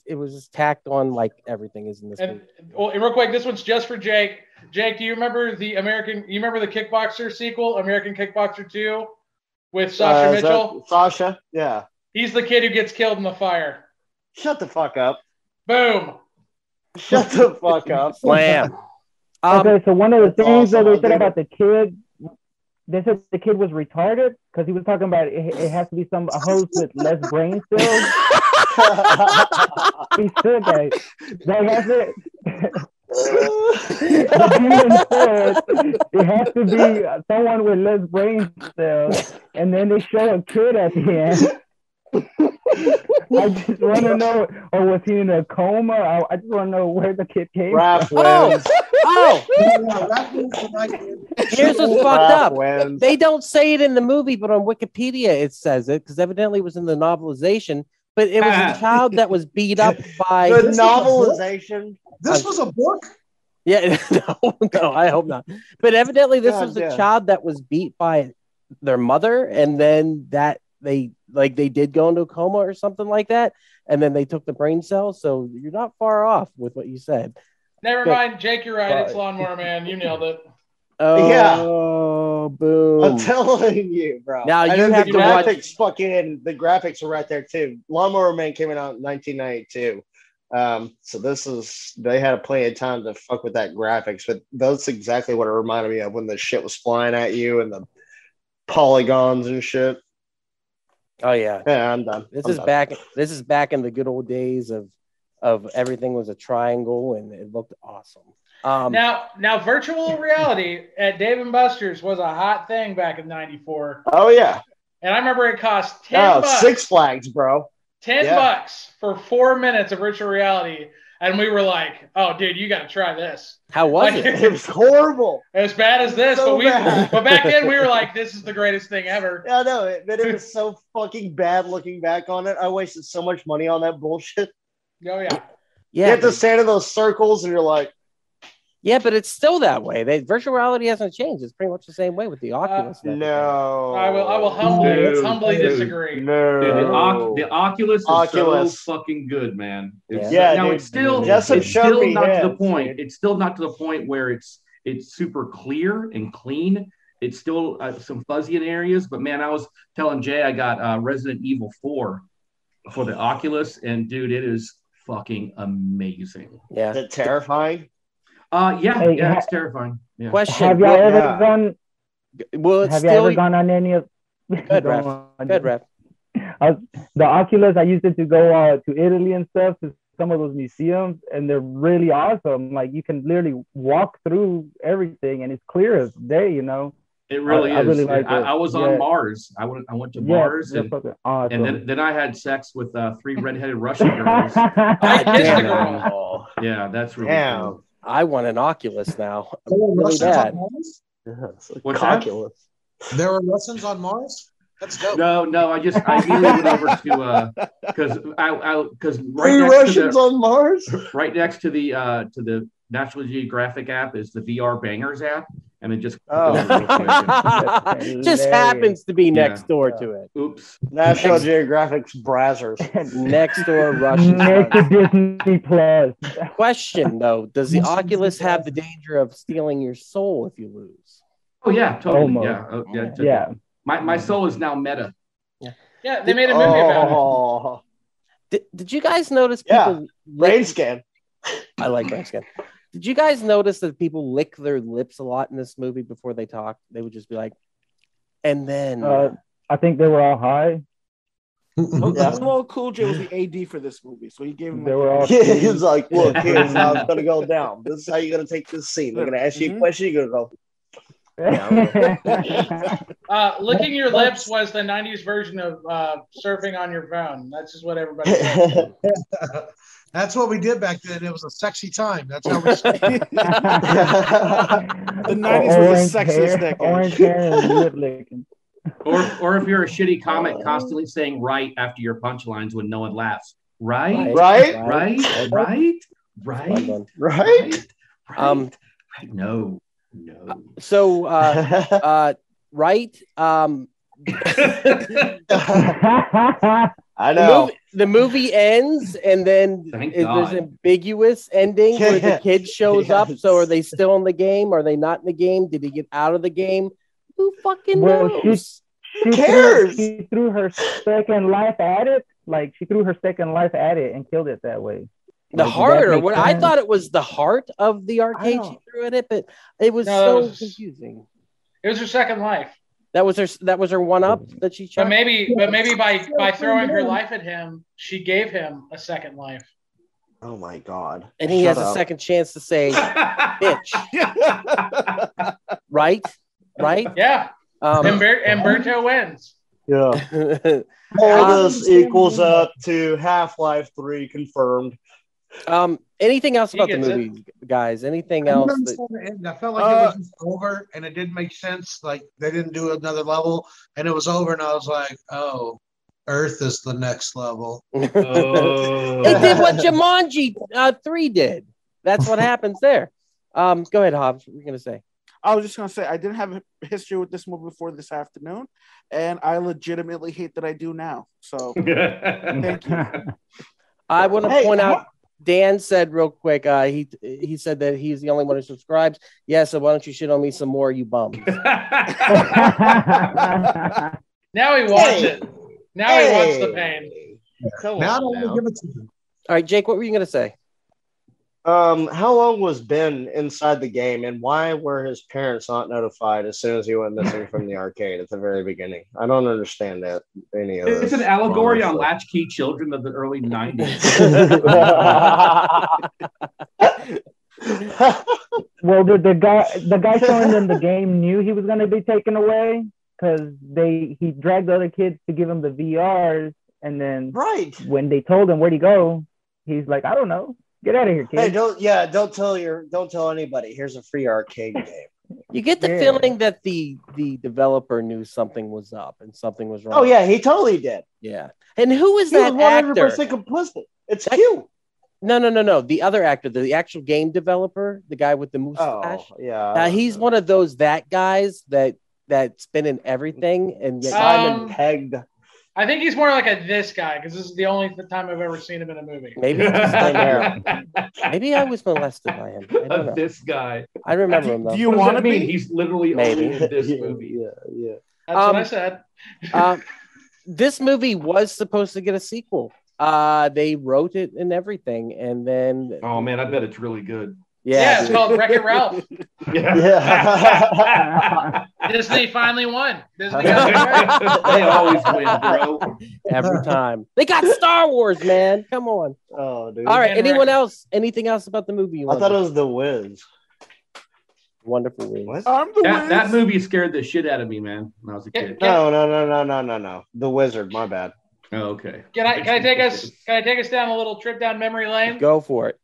It was just tacked on like everything is in this movie. Well, real quick, this one's just for Jake. Jake, do you remember the Kickboxer sequel, American Kickboxer 2, with Sasha Mitchell? Sasha? Yeah. He's the kid who gets killed in the fire. Shut the fuck up. Boom. Shut the fuck up. Slam. Okay, so one of the things that awesome. they said about the kid, they said the kid was retarded because he was talking about it has to be a host with less brain cells. He said that. That's it. The demon said it has to be someone with less brain cells, and then they show a kid at the end. I just want to know, or was he in a coma? I just want to know where the kid came from. Here's what's fucked up. They don't say it in the movie, but on Wikipedia it says it because evidently it was in the novelization. But it was a child that was beat up by the novelization. This was a book. Yeah, no, I hope not. But evidently, this was a child that was beat by their mother, and then that they did go into a coma or something like that, and then they took the brain cells. So you're not far off with what you said. Never mind, Jake, you're right. It's Lawnmower Man. You nailed it. Oh, yeah. Boom. I'm telling you, bro. Now you and have the to graphics the graphics are right there too. Lawnmower Man came out in 1992. So they had plenty of time to fuck with that graphics, but that's exactly what it reminded me of when the shit was flying at you and the polygons and shit. Oh yeah. Yeah, I'm done. This is back in the good old days of everything was a triangle and it looked awesome. Now virtual reality at Dave & Buster's was a hot thing back in '94. Oh yeah. And I remember it cost $10. Six Flags, bro. $10 for 4 minutes of virtual reality. And we were like, oh, dude, you got to try this. How was it? It was horrible. As bad as this. So but back then we were like, this is the greatest thing ever. Yeah, I know. But it was so fucking bad looking back on it. I wasted so much money on that bullshit. Oh, yeah. You have to stand in those circles and you're like, Yeah, but it's still that way. Virtual reality hasn't changed. It's pretty much the same way with the Oculus. No, I will humbly disagree. No, the Oculus is so fucking good, man. It's still not to the point. It's still not to the point where it's super clear and clean. It's still some fuzzy in areas, but man, I was telling Jay I got Resident Evil 4 for the Oculus, and dude, it is fucking amazing. Yeah, is it terrifying? It's terrifying. Yeah. Question: Have y'all ever gone? Have you ever gone on any of? Good ref. The Oculus, I used it to go to Italy and stuff, to some of those museums, and they're really awesome. Like you can literally walk through everything, and it's clear as day. You know. It really is. I really like it. I was on Mars. I went to Mars, and awesome. then I had sex with 3 redheaded Russian girls. I kissed a girl. Yeah, that's really cool. I want an Oculus now. Really bad. What's Oculus? There were Russians on Mars? That's dope. No, I immediately went over to because Russians on Mars. Right next to the National Geographic app is the VR Bangers app, and it just just happens to be next door to it. Oops. National Geographic's Brazzers. Next door Russian. Next to Disney Plus. Question though, does the Oculus have the danger of stealing your soul if you lose? Oh yeah, totally. Almost. Yeah. My soul is now meta. Yeah, they made a movie about it. Did you guys notice people brain scan? I like brain scan. Did you guys notice that people lick their lips a lot in this movie before they talk? They would just be like, and then I think they were all high. Well, Cool J was the AD for this movie, so he gave him. They were all. Yeah, he was like, "Look, here's how it's gonna go down. This is how you're gonna take this scene. We're gonna ask you a question. You're gonna go." Licking your lips was the 90s version of surfing on your phone. That's just what everybody said. That's what we did back then. It was a sexy time. That's how we The 90s was the sexiest decade. Orange hair and lip licking. Or if you're a shitty comic, constantly saying right after your punchlines when no one laughs. Right? No. So right. I know. The movie ends, and then there's an ambiguous ending where the kid shows up. So are they still in the game? Are they not in the game? Did he get out of the game? Who fucking knows? Who cares? She threw her second life at it. Like she threw her second life at it and killed it that way. The heart, or what? I thought it was the heart of the arcade she threw at it, but it was confusing. It was her second life. That was her one up that she shot. But maybe by throwing her life at him, she gave him a second life. Oh my god! And he has a second chance to say, "Bitch." Right? Yeah. Umberto wins. Yeah. All this equals up to Half-Life 3 confirmed. Anything else about the movie, guys? Anything else? I felt like it was just over, and it didn't make sense. Like they didn't do another level, and it was over, and I was like, "Oh, Earth is the next level." It did what Jumanji 3 did. That's what happens there. Go ahead, Hobbs. What were you gonna say? I was just gonna say I didn't have a history with this movie before this afternoon, and I legitimately hate that I do now. So thank you. I want to point out. Dan said real quick, he said that he's the only one who subscribes. Yeah, so why don't you shit on me some more, you bums? Now he wants it. Now he wants the pain. Now I don't want to give it to him. All right, Jake, what were you going to say? How long was Ben inside the game, and why were his parents not notified as soon as he went missing from the arcade at the very beginning? I don't understand that any of this. It's an allegory on latchkey children of the early 90s. Well, the guy showing them the game knew he was going to be taken away because he dragged the other kids to give him the VRs, and then when they told him where'd he go, he's like, I don't know. Get out of here, kid. Hey, don't tell anybody. Here's a free arcade game. You get the feeling that the developer knew something was up and something was wrong. Oh yeah, he totally did. Yeah. And who is he that was 100% actor? complicit. It's Q. No. The other actor, the actual game developer, the guy with the mustache. Oh, yeah. He's one of those guys that's been in everything and yet Simon Pegg. I think he's more like this guy because this is the only time I've ever seen him in a movie. Maybe maybe I was molested by him. I don't know. This guy. I remember him though. Do you want to be? He's literally maybe only in this movie. Yeah. That's what I said. This movie was supposed to get a sequel. They wrote it and everything, and then oh man, I bet it's really good. Yeah, it's called Wreck-It Ralph. Yeah. Disney finally won. Disney They always win, bro. Every time. They got Star Wars, man. Come on. Oh, dude. All right. Anyone else? Anything else about the movie? I thought it was The Wiz. Wonderful Wiz. What? I'm the Wiz. That movie scared the shit out of me, man, when I was a kid. No. The Wizard. My bad. Oh, okay. Can I take us down a little trip down memory lane? Go for it.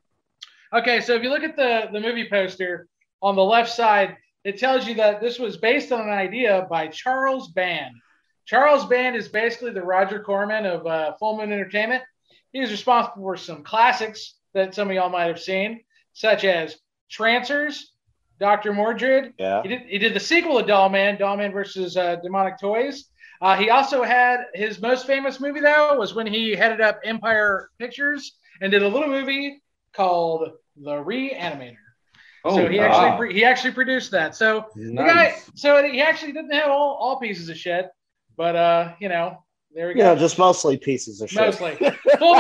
Okay, so if you look at the movie poster on the left side, it tells you that this was based on an idea by Charles Band. Charles Band is basically the Roger Corman of Full Moon Entertainment. He was responsible for some classics that some of y'all might have seen, such as Trancers, Dr. Mordred. Yeah. He did the sequel to Doll Man versus Demonic Toys. He also had his most famous movie, though, was when he headed up Empire Pictures and did a little movie called The Reanimator. So he actually produced that. So the guy, he actually didn't have all pieces of shit, but there we go. Yeah, just mostly pieces of shit. Mostly. Full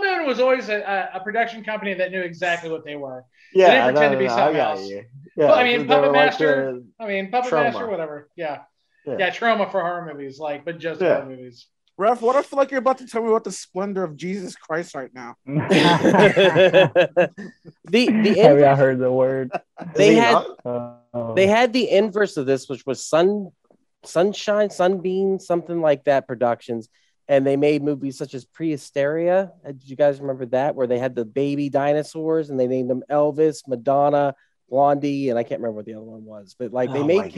Moon was always a production company that knew exactly what they were. Yeah, they didn't pretend to be something else. Yeah, well, I mean, Puppet like Master. Puppet Trauma. Master, whatever. Yeah, Trauma for horror movies, but just horror movies. Ref, what I feel like you're about to tell me about the splendor of Jesus Christ right now. I heard the word. They had the inverse of this, which was Sunbeam, something like that productions, and they made movies such as Prehysteria. Did you guys remember that? Where they had the baby dinosaurs and they named them Elvis, Madonna, Blondie, and I can't remember what the other one was, but they made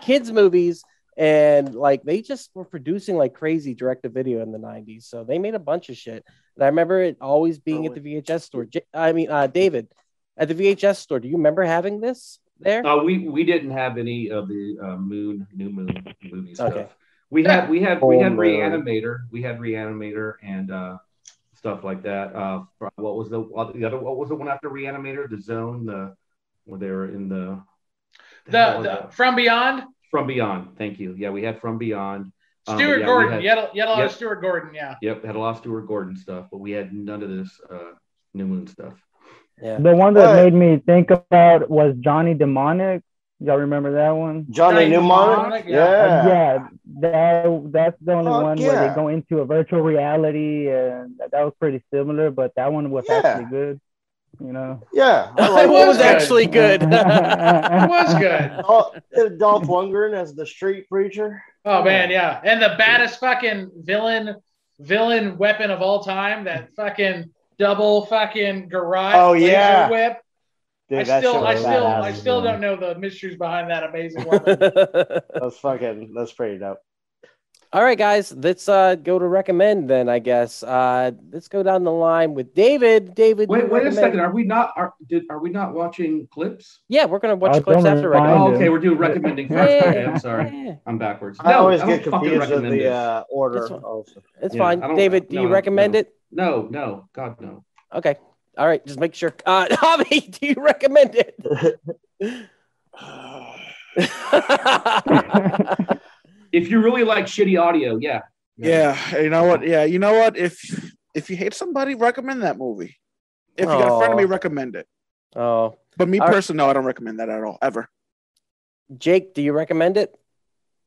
kids movies. And they just were producing like crazy direct-to-video in the 90s. So they made a bunch of shit. And I remember it always being at the VHS store. David, at the VHS store, do you remember having this there? We didn't have any of the New Moon movie stuff. Okay. We had Reanimator. We had Reanimator and stuff like that. What was the one after Reanimator? The Zone, where they were in the From Beyond. From Beyond, thank you. Yeah, we had From Beyond. Stuart Gordon. You had a lot of Stuart Gordon, yeah. Yep, had a lot of Stuart Gordon stuff, but we had none of this New Moon stuff. Yeah. The one that made me think about was Johnny Demonic. Y'all remember that one? Johnny Mnemonic? Yeah, that's the only one where they go into a virtual reality, and that was pretty similar, but that one was actually good. Yeah, it was actually good. It was good. Dolph Lundgren as the street preacher. Oh man, yeah, and the baddest fucking villain weapon of all time, that fucking double fucking garage laser whip. Dude, I still don't know the mysteries behind that amazing weapon. That's pretty dope. All right, guys, let's go to recommend then, I guess. Let's go down the line with David. David, wait a second. Are we not watching clips? Yeah, we're gonna watch clips after recommending. Oh, okay, we're doing recommending first. Okay, I'm sorry. I'm backwards. I always get confused with the order. It's fine. David, do you recommend it? No, God, no. Okay. All right, just make sure. Javi, do you recommend it? If you really like shitty audio, yeah. Yeah, you know what? Yeah, you know what? If you hate somebody, recommend that movie. If you got a friend of me, recommend it. Oh. But me personally, no, I don't recommend that at all, ever. Jake, do you recommend it?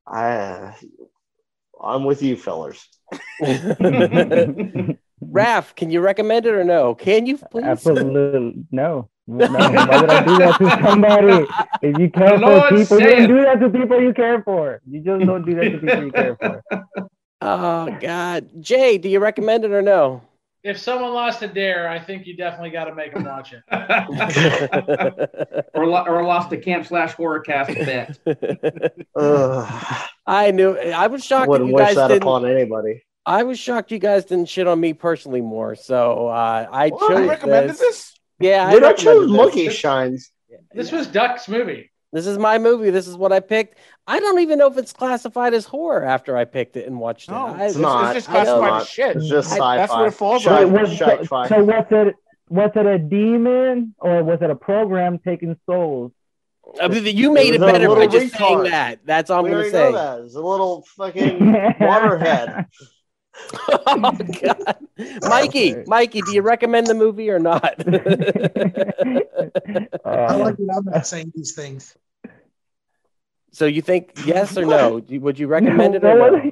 I'm with you, fellers. Raph, can you recommend it or no? Can you please? Absolutely no. Why would I do that to somebody? If you care for people, you don't do that to people you care for. You just don't do that to people you care for. Oh God, Jay, do you recommend it or no? If someone lost a dare, I think you definitely got to make them watch it. or lost a Camp Slash Horrorcast bet. I knew. I was shocked. Wouldn't wish that upon anybody. I was shocked you guys didn't shit on me personally more. So I chose I recommended this. Yeah, I chose Monkey Shines. This was Duck's movie. This is my movie. This is what I picked. I don't even know if it's classified as horror after I picked it and watched it. No, it's just classified as shit. It's just sci-fi. That's what it falls So under. was it a demon or was it a program taking souls? You made it better by just saying that. That's all I'm going to say. It's a little fucking waterhead. Oh God, Mikey, do you recommend the movie or not? I like that I'm not saying these things. So you think yes or no? Would you recommend it or no?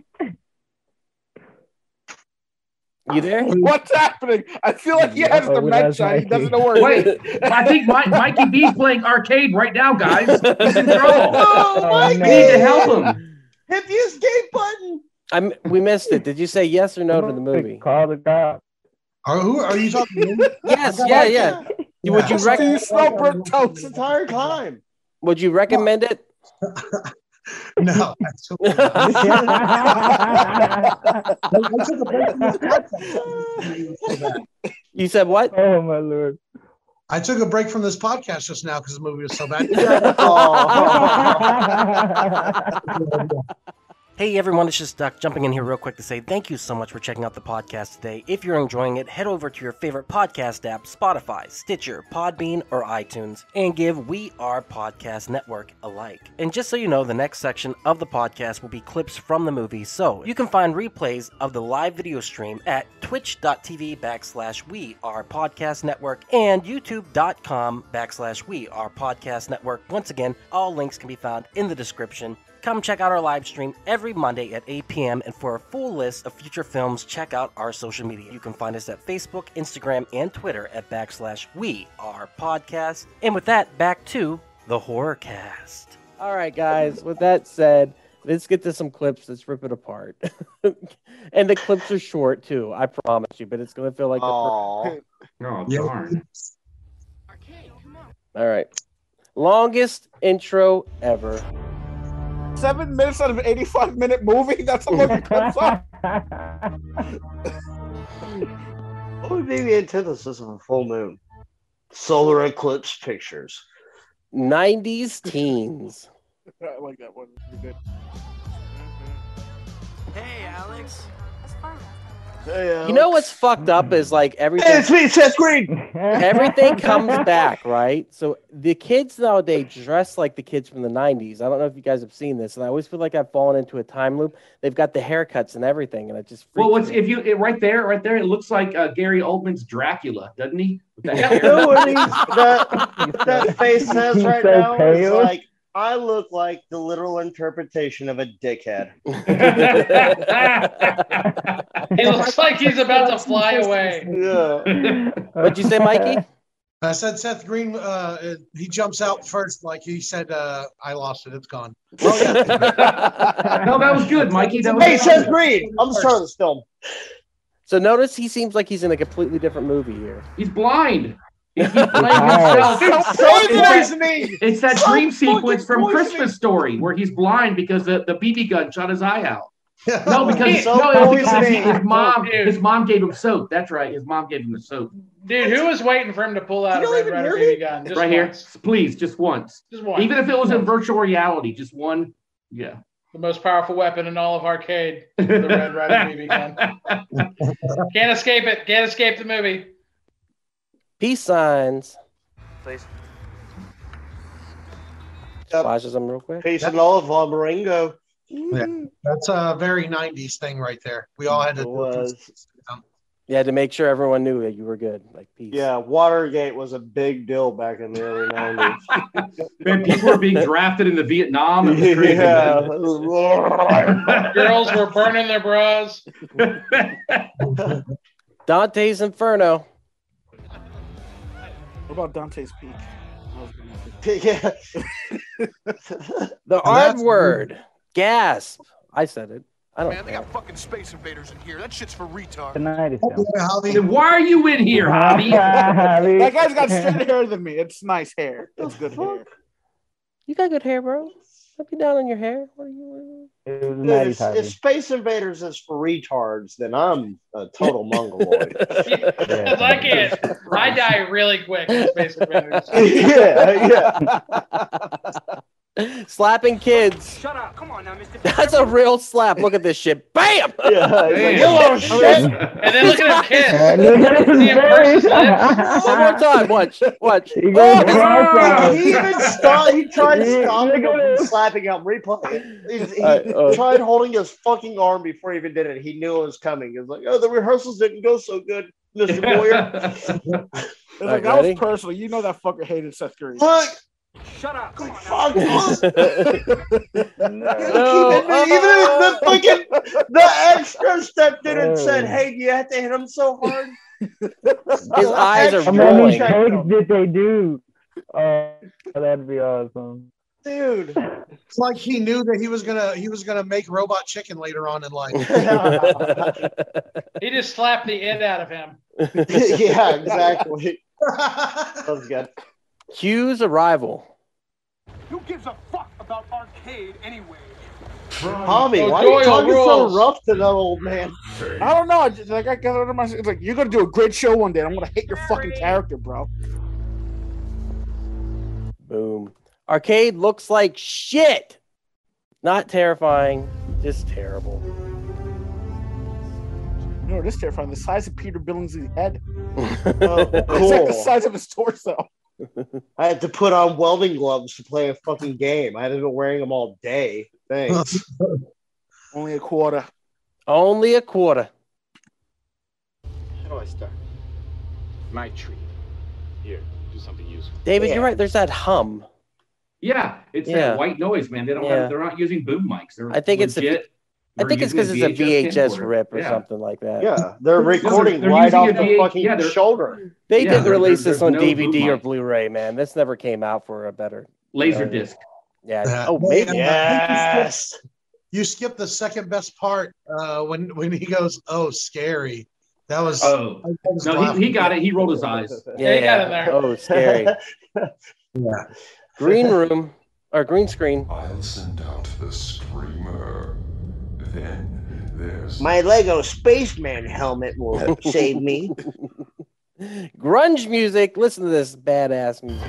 You there? What's happening? I feel like he has dementia. He doesn't know where. Wait, I think Mikey B's playing arcade right now, guys. He's in trouble. Oh, Mikey! We need to help him. Hit the escape button. We missed it. Did you say yes or no to the movie? Call the cop. Who are you talking to? Yes, yeah. Would you recommend Snowbird toast the entire time? Would you recommend it? No. You said what? Oh my Lord. I took a break from this podcast just now because the movie was so bad. Hey everyone, it's just Duck jumping in here real quick to say thank you so much for checking out the podcast today. If you're enjoying it, head over to your favorite podcast app, Spotify, Stitcher, Podbean, or iTunes, and give We Are Podcast Network a like. And just so you know, the next section of the podcast will be clips from the movie, so you can find replays of the live video stream at twitch.tv/We Are Podcast Network and youtube.com/We Are Podcast Network. Once again, all links can be found in the description. Come check out our live stream every Monday at 8 p.m. And for a full list of future films, check out our social media. You can find us at Facebook, Instagram, and Twitter at /We Are Podcast. And with that, back to the Horrorcast. All right, guys. With that said, let's get to some clips. Let's rip it apart. And the clips are short, too. I promise you. But it's going to feel like Oh, darn. All right. Longest intro ever. 7 minutes out of an 85-minute movie? That's a long time. What would be the antithesis of a full moon? Solar eclipse pictures. 90s teens. I like that one. You're good. Hey, Alex. That's fun. Hey, you know what's fucked up is like everything. Hey, it's me, Seth Green. Everything comes back, right? So the kids nowadays dress like the kids from the 90s. I don't know if you guys have seen this, and I always feel like I've fallen into a time loop. They've got the haircuts and everything, and it just freaks Well, me. right there, it looks like Gary Oldman's Dracula, doesn't he? With that hair. You know what that face says right now? It's like, I look like the literal interpretation of a dickhead. He looks like he's about to fly away. Yeah. What'd you say, Mikey? I said Seth Green, he jumps out first, like he said, I lost it, it's gone. Oh, yeah. No, that was good, Mikey. That was Hey, Seth Green, I'm the star of this film. So notice he seems like he's in a completely different movie here. He's blind. He's playing himself. It's that dream sequence from Christmas Story where he's blind because the BB gun shot his eye out. No, because his mom gave him soap. That's right. His mom gave him the soap. Dude, who was waiting for him to pull out a Red Ryder BB gun? Just right once. here. Please, just once. Just one. Even if it was in virtual reality, just one. Yeah. The most powerful weapon in all of arcade, the Red Ryder BB gun. Can't escape it. Can't escape the movie. Peace signs. Please. Flashes them real quick. Peace and love, Maringo. Yeah, that's a very 90s thing right there. We all had to. Yeah, to make sure everyone knew that you were good. Like peace. Yeah, Watergate was a big deal back in the early 90s. Man, people were being drafted into Vietnam. It was crazy. Yeah. Girls were burning their bras. Dante's Inferno. What about Dante's Peak? Yeah. The R word. Gasp. I said it. I don't Man, they got fucking space invaders in here. That shit's for retards. Then why are you in here, Hobby? That guy's got straighter hair than me. It's nice hair. It's good hair. You got good hair, bro. Don't be down on your hair. What are you? If Space Invaders is for retards, then I'm a total mongoloid. Because I can't. I die really quick in Space Invaders. yeah. Slapping kids. Shut up. Come on now, Mr. That's a real slap. Look at this shit. Bam! Yeah. Bam. You little shit. And then look at him kiss. See him purse his lips. One more time. Watch. He even stopped. He tried stopping him from slapping him. Replay. He tried holding his fucking arm before he even did it. He knew it was coming. He was like, "Oh, the rehearsals didn't go so good, Mr. Boyer." It's like, that was personal. You know that fucker hated Seth Curry. Look. Shut up. Come on. Fuck. Even the extra stepped in and said, "Hey, do you have to hit him so hard?" His eyes are How many takes did they do? That'd be awesome, dude. It's like he knew that he was gonna make robot chicken later on in life. He just slapped the end out of him. Yeah, exactly. That was good. Q's arrival. Who gives a fuck about arcade anyway? Tommy, why are you talking so rough to that old man? I don't know. It's like I got under my. It's like you're gonna do a great show one day. I'm gonna hate your fucking character, bro. Boom. Arcade looks like shit. Not terrifying, just terrible. No, this is terrifying. The size of Peter Billings' head. Oh, It's cool. like the size of his torso. I had to put on welding gloves to play a fucking game. I hadn't been wearing them all day. Thanks. Only a quarter. Only a quarter. How do I start? My treat. Here, do something useful. David, you're right. There's that hum. Yeah, it's that white noise, man. They don't have. They're not using boom mics. They're I think it's legit. I think it's because it's a VHS rip or Yeah. something like that. Yeah, they're recording right off the fucking shoulder. They Yeah, didn't release this on no DVD boom or mic. Blu-ray, man. This never came out for a better Laser disc. Yeah. Oh, maybe. Yes. You skipped the second best part when he goes, "Oh, scary." That was. Oh I was no, laughing. he got it. He rolled his eyes. Yeah, he got in there. Oh, scary. Yeah. Green room or green screen. I'll send out the screamer. Then there's My Lego spaceman helmet will save me. Grunge music. Listen to this badass music.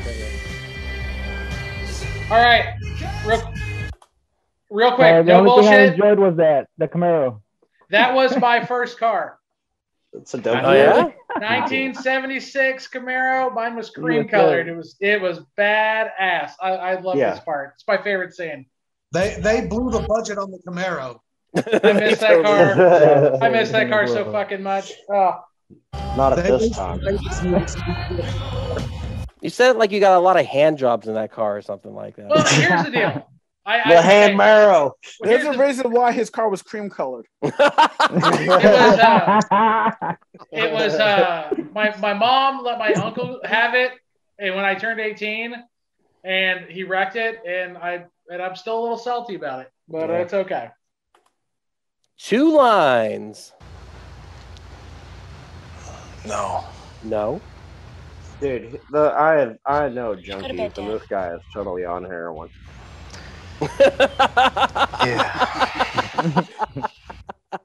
All right, real quick, the no only thing I bullshit. enjoyed was the Camaro. That was my first car. It's a dope. Oh yeah. 1976 Camaro. Mine was cream Yes, colored. sir. It was badass. I love Yeah. this part. It's my favorite scene. They blew the budget on the Camaro. I miss that car. I miss that car so fucking much. Oh, Not at this time. You said it like you got a lot of hand jobs in that car or something like that. well, here's the deal. The hand marrow. There's a reason why his car was cream colored. It was my mom let my uncle have it, and when I turned 18, and he wrecked it, and I'm still a little salty about it, but it's okay. 2 lines. No. No. Dude, I know junkies, and this guy is totally on heroin. Yeah.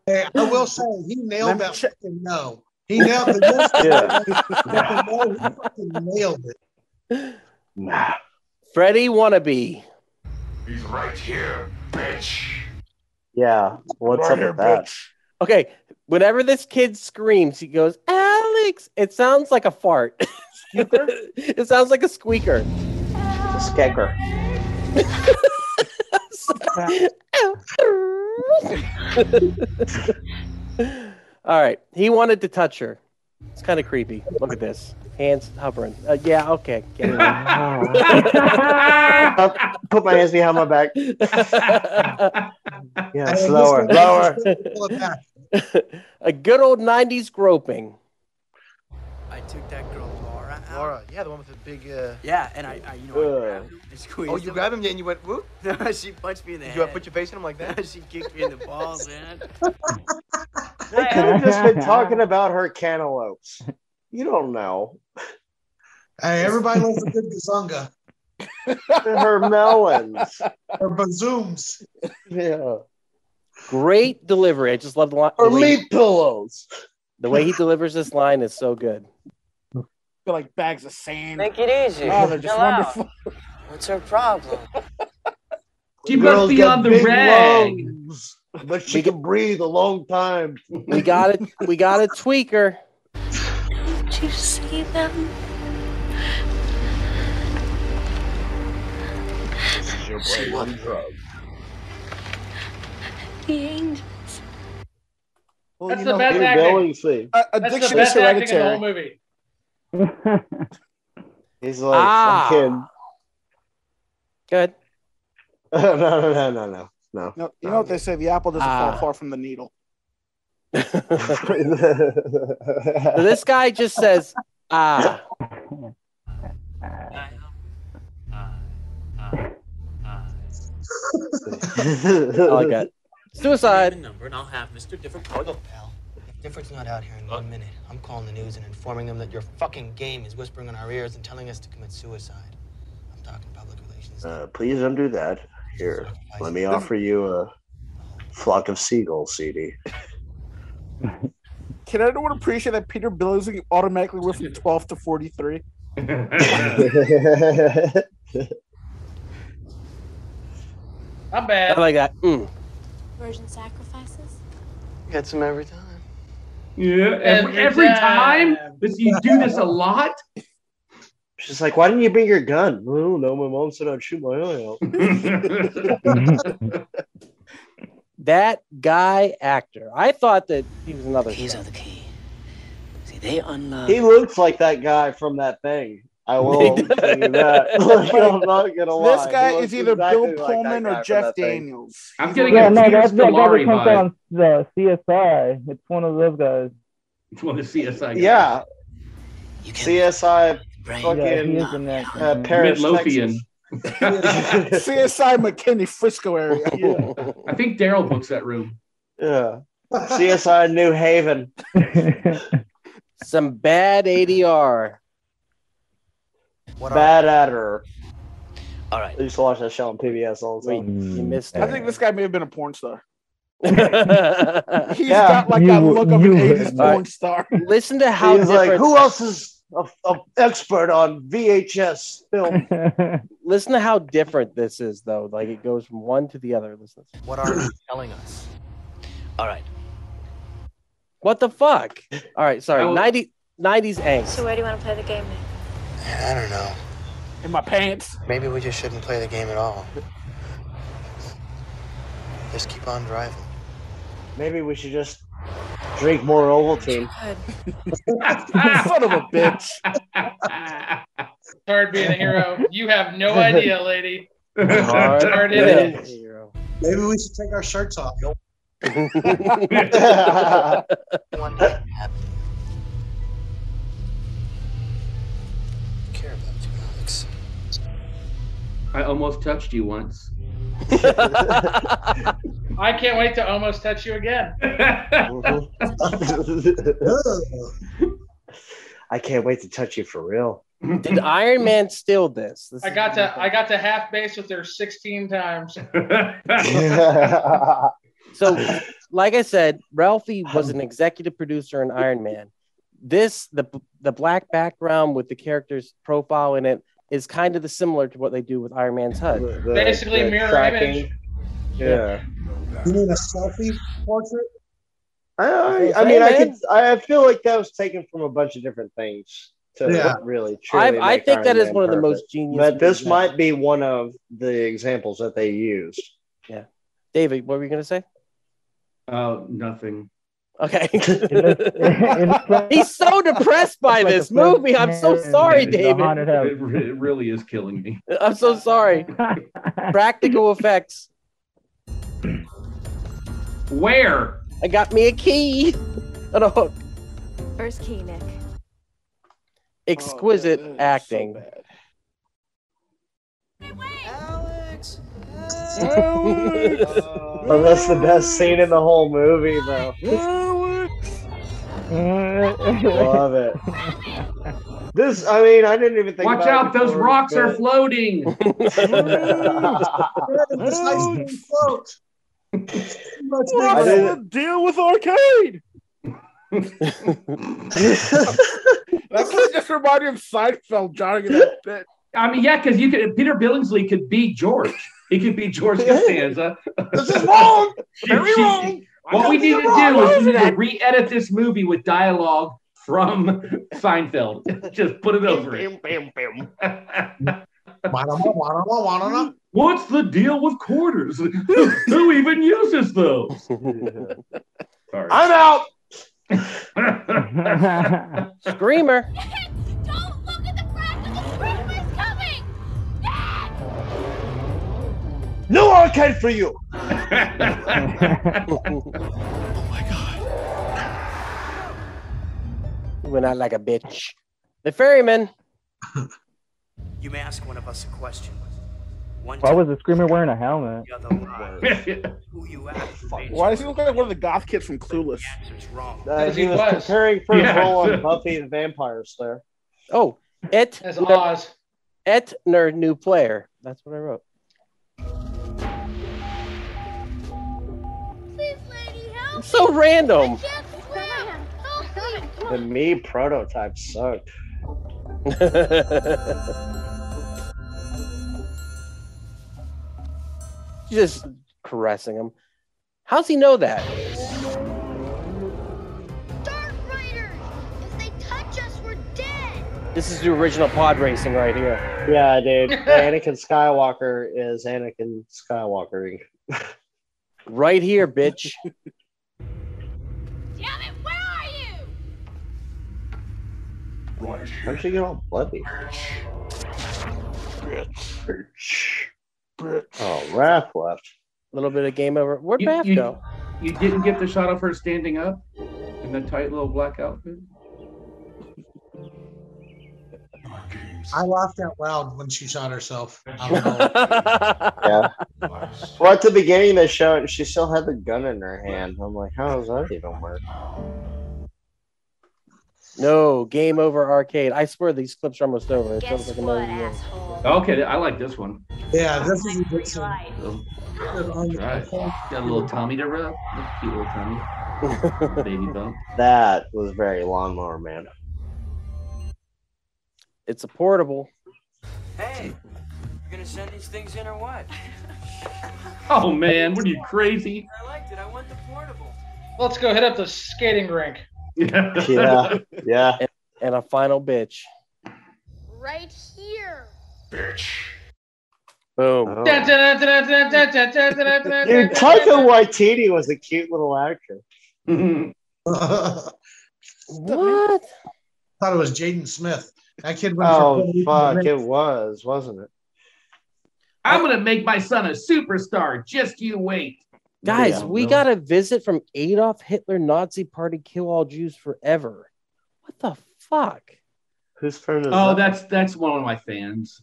Hey, I will say he nailed that fucking no. He nailed the yes. Yeah. No, he fucking nailed it. Nah. Freddie wannabe. He's right here, bitch. Yeah. What's up with that? Okay, whenever this kid screams, he goes, "Alex!" It sounds like a fart. It sounds like a squeaker. A skanker. All right, he wanted to touch her. It's kind of creepy. Look at this. Hands hovering. Yeah, okay. Get it. Put my hands behind my back. Yeah, slower. A good old 90s groping. I took that girl Laura out. Laura, yeah, the one with the big. Yeah, and I grabbed him and squeezed Oh, you him. grabbed him and you went whoop. No, she punched me in the You head. put your face in him like that. She kicked me in the balls, man. They could have just been talking about her cantaloupes. You don't know. Hey, everybody loves a good gazunga. Her melons. Her bazooms. Yeah. Great delivery. I just love the line. Her meat pillows. The way he delivers this line is so good. Feel like bags of sand. Make it easy. Oh, they're just Chill out. wonderful. What's her problem? She must be on the rag. Lungs, but she can breathe a long time. We got it. We got a tweaker. Did you see them? This is your brain on drug. The angels. Well, That's you the know, best Peter acting. Billingsley. That's addiction the is best acting in the hereditary. whole movie. He's like fucking. Good. No. No, you know what they say? The apple doesn't fall far from the needle. So this guy just says, "Ah." I like that. Suicide. Number and I'll have Mr. Difford call you. Pal, if Difford's not out here in 1 minute, I'm calling the news and informing them that your fucking game is whispering in our ears and telling us to commit suicide. I'm talking public relations. Please don't do that. Here, let me offer you a flock of seagulls, CD. Can anyone appreciate that Peter Billingsley automatically went from 12 to 43? Not bad. I like that. Virgin sacrifices? Gets them every time. Yeah, every time? Does he do this a lot? She's like, why didn't you bring your gun? Oh, no, my mom said I'd shoot my eye out. That guy actor. I thought that he was another. Keys are the key. See, they unlock. He looks like that guy from that thing. I will tell you that. I'm not gonna lie. This guy He looks is either exactly Bill like that Pullman guy or from Jeff that thing. Daniels. I'm getting Yeah, a no, Peter that's the guy that Scolari comes vibe. on the CSI. It's one of those guys. It's one of the CSI guys. Yeah. CSI Yeah, he fucking is in that. Paris, Midlothian. Texas. CSI McKinney, Frisco area. Yeah. I think Daryl books that room. Yeah. CSI New Haven. Some bad ADR. Bad at her. All right. I used to watch that show on PBS all the Wait, time. you missed I it. think this guy may have been a porn star. He's Yeah. got like that look of an 80s All right. porn star. Listen to how He's different. like, who else is an expert on VHS film? Listen to how different this is, though. Like it goes from one to the other. Listen. What are you telling us? All right. What the fuck? All right, sorry. Oh. 90s angst. So where do you want to play the game, Nick? I don't know. In my pants. Maybe we just shouldn't play the game at all. Just keep on driving. Maybe we should just drink more Ovaltine. Son of a bitch. It's hard being a hero. You have no idea, lady. Hard Hard it it is. is. Maybe we should take our shirts off. One day happen. I care about you, Alex. I almost touched you once. I can't wait to almost touch you again. I can't wait to touch you for real. Did Iron Man steal this? I got to half base with her 16 times. So, like I said, Ralphie was an executive producer in Iron Man. This, the black background with the character's profile in it, is kind of the similar to what they do with Iron Man's HUD. Basically, mirror tracking. image. Yeah. You mean a selfie portrait? I feel like that was taken from a bunch of different things to really truly I make think that Iron is Man one of the perfect. most genius. But this movies might ever. be one of the examples that they used. Yeah, David, what were you gonna say? Nothing. Okay. He's so depressed by this movie. I'm so sorry, David. It really is killing me. I'm so sorry. Practical effects. Where? I got me a key on a hook. First key, Nick. Exquisite acting. Alex! Oh, that's the best scene in the whole movie, bro. Love it. This, I mean, I didn't even think. Watch out, those rocks are floating. This ice cream float. What's the deal with arcade? That's what just reminded me of Seinfeld, Johnny. That bit. I mean, yeah, because Peter Billingsley could be George. He could be George Costanza. This is wrong. Very wrong. What we need to do is we need to re-edit this movie with dialogue from Seinfeld. Just put it over it. What's the deal with quarters? Who even uses those? Sorry. I'm out. Screamer. Don't look at the crack! The screamer's coming! No arcade for you. Went out like a bitch. The ferryman. You may ask one of us a question. Why was the screamer wearing a helmet? Why does he look like one of the goth kids from Clueless? He was preparing for his role on Buffy the Vampire Slayer. Oh, As Oz. Etner new player. That's what I wrote. Please, lady, help! It's so random. The me prototype sucked. Just caressing him. How's he know that? Dark Riders! If they touch us, we're dead! This is the original pod racing right here. Yeah, dude. Anakin Skywalker is Anakin Skywalkering. Right here, bitch. Damn it, where are you? Right here. How'd she get all bloody? Oh, Raph left. A little bit of game over. Where'd Bath go? You didn't get the shot of her standing up in the tight little black outfit? I laughed out loud when she shot herself. Yeah. Well, at the beginning of the show, she still had the gun in her hand. I'm like, how does that even work? No, game over arcade. I swear these clips are almost over. It feels like another year. Okay, I like this one. Yeah, this is a good one. Right. Got a little Tommy to rub. Cute little Tommy. Baby bump. That was very Lawnmower Man. It's a portable. Hey, you're gonna send these things in or what? Oh man, what are you crazy? I liked it. I want the portable. Let's go hit up the skating rink. Yeah, yeah. And a final bitch. Right here. Bitch. Boom. Oh. Dude, Taika Waititi was a cute little actor. What? Thought it was Jaden Smith. That kid went Oh, fuck. It was, wasn't it? I'm going to make my son a superstar. Just you wait. Guys, we got a visit from Adolf Hitler Nazi Party Kill All Jews Forever. What the fuck? Whose friend is Oh, that? that's one of my fans.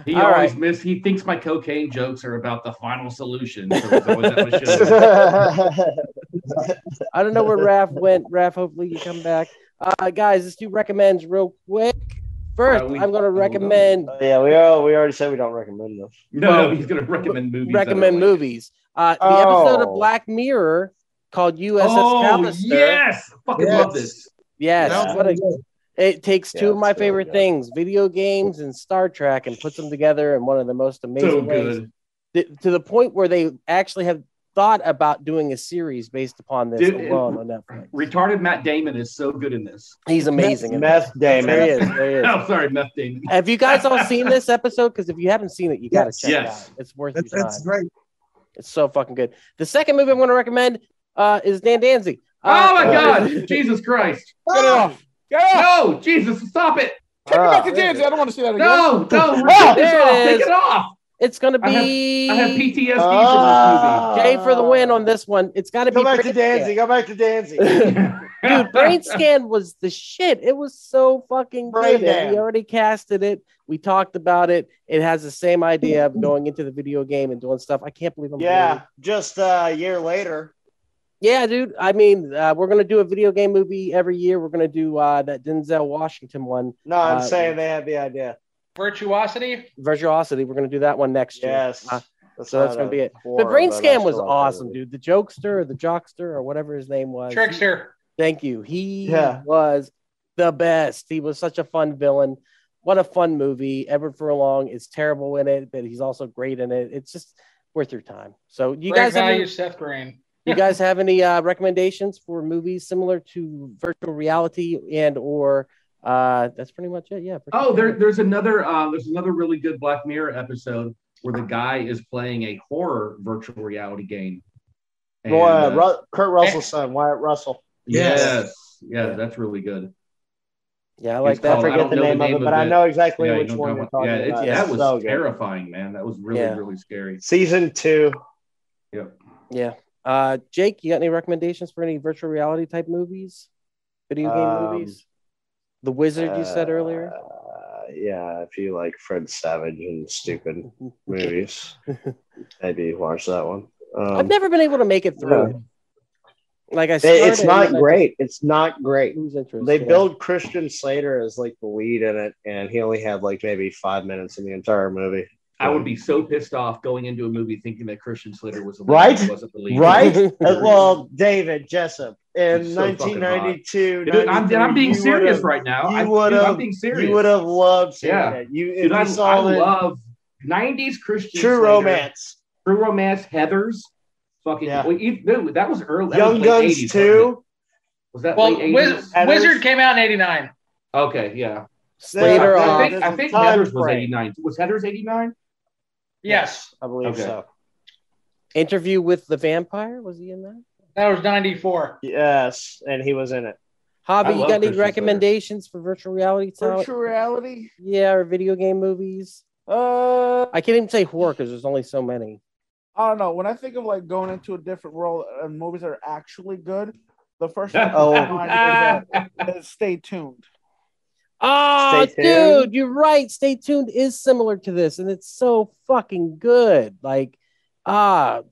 He always he thinks my cocaine jokes are about the final solution. So it's always at my show. I don't know where Raph went. Raph, hopefully you come back. Guys, let's do recommends real quick. First, I'm going to recommend. Yeah, we already said we don't recommend those. No, he's going to recommend movies. Recommend movies. The episode of Black Mirror called USS Callister. Yes, fucking love this. Yes, it takes two of my favorite things: video games and Star Trek, and puts them together in one of the most amazing ways. To the point where they actually have thought about doing a series based upon this alone on Netflix. Retarded Matt Damon is so good in this. He's amazing. Meth Damon. There he is. There he is. Oh, sorry, Meth Damon. Have you guys all seen this episode? Because if you haven't seen it, you got to check it out. It's worth your time. It's great. It's so fucking good. The second movie I'm going to recommend is Dan Danzy. Oh my God! Jesus Christ! Get it off! Get it off! No, Jesus, stop it! Take it back to Danzy. I don't want to see that again. No, take it off. It's going to be. I have PTSD from this movie. Jay for the win on this one. It's got to be. Go back to Danzy. Go back to Danzy. Dude, Brain Scan was the shit. It was so fucking good. We already casted it. We talked about it. It has the same idea of going into the video game and doing stuff. I can't believe I'm just a year later. Yeah, dude. I mean, we're gonna do a video game movie every year. We're gonna do that Denzel Washington one. No, I'm saying they had the idea. Virtuosity. Virtuosity. We're gonna do that one next year. Yes. So that's gonna be it. But Brain Scam was awesome, dude. The jokester or the jockster or whatever his name was. Trickster. Thank you. He was the best. He was such a fun villain. What a fun movie. Edward Furlong is terrible in it, but he's also great in it. It's just worth your time. So you guys have Seth Green. You guys have any recommendations for movies similar to virtual reality and or that's pretty much it. Yeah. There's another really good Black Mirror episode where the guy is playing a horror virtual reality game. And, Kurt Russell's son, Wyatt Russell. Yes. Yeah, that's really good. Yeah, I like that. I forget the name of it, but I know exactly which one you're talking about. That was so terrifying, man. That was really scary. Season 2. Yep. Yeah. Jake, you got any recommendations for any virtual reality type movies? Video game movies? The Wizard you said earlier? Yeah, if you like Fred Savage and stupid movies, maybe watch that one. I've never been able to make it through. Yeah. Like I said, it's not great. It's not great. Who's interested? They build Christian Slater as like the lead in it, and he only had like maybe 5 minutes in the entire movie. I would be so pissed off going into a movie thinking that Christian Slater was the lead. Right? Wasn't the lead. Right? Well, David Jessup in 1992. Dude, I'm being serious right now. I'm being serious. You would have loved seeing it. I love 90s Christian True Slater, Romance. True Romance, Heathers. Fucking dude, that was early. Young Guns 80s, 2. Was that late 80s? Wizard came out in 89. Okay, yeah. Slater. I think Heathers was 89. Was Heathers 89? Yes, I believe so. Interview with the Vampire, was he in that? That was 94. Yes, and he was in it. Hobby, you got any recommendations for virtual reality? Virtual reality? Yeah, or video game movies? I can't even say horror because there's only so many. I don't know. When I think of like going into a different world and movies that are actually good, the first one is Stay Tuned. Oh, dude, you're right. Stay Tuned is similar to this, and it's so fucking good. Like, god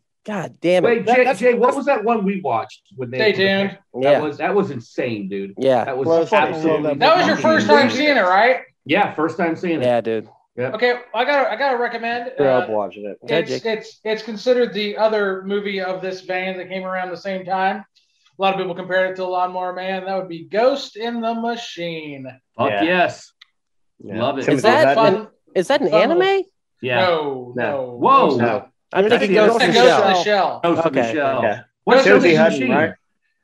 damn it. Wait, Jay, what was that one we watched? Stay Tuned. That was insane, dude. Yeah. That was absolutely. That was your first time seeing it, right? Yeah, first time seeing it. Yeah, dude. Yeah. Okay, I gotta recommend. I'm watching it. It's considered the other movie of this vein that came around the same time. A lot of people compare it to Lawnmower Man. That would be Ghost in the Machine. Fuck yes. Yeah. Love it. Is that an anime? Yeah. No. Whoa. No. I'm thinking Ghost in the Shell. Ghost in the Shell. Yeah. What's Ghost in in the the Machine? Right?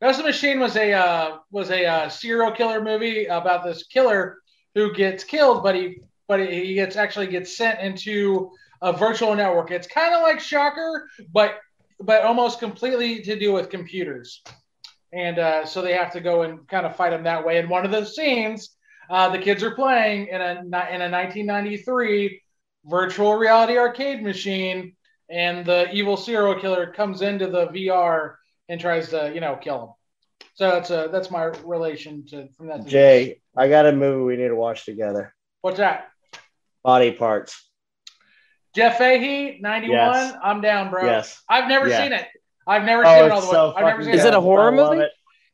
Ghost in the Machine was a serial killer movie about this killer who gets killed, but he gets sent into a virtual network. It's kind of like Shocker, but almost completely to do with computers. And so they have to go and kind of fight him that way. And one of those scenes, the kids are playing in a 1993 virtual reality arcade machine, and the evil serial killer comes into the VR and tries to, kill him. So that's my relation from that. Jay, I got a movie we need to watch together. What's that? Body Parts. Jeff Fahey, 91. Yes. I'm down, bro. Yes. I've never seen it. I've never seen it all the way. So I've never seen Is it a horror movie?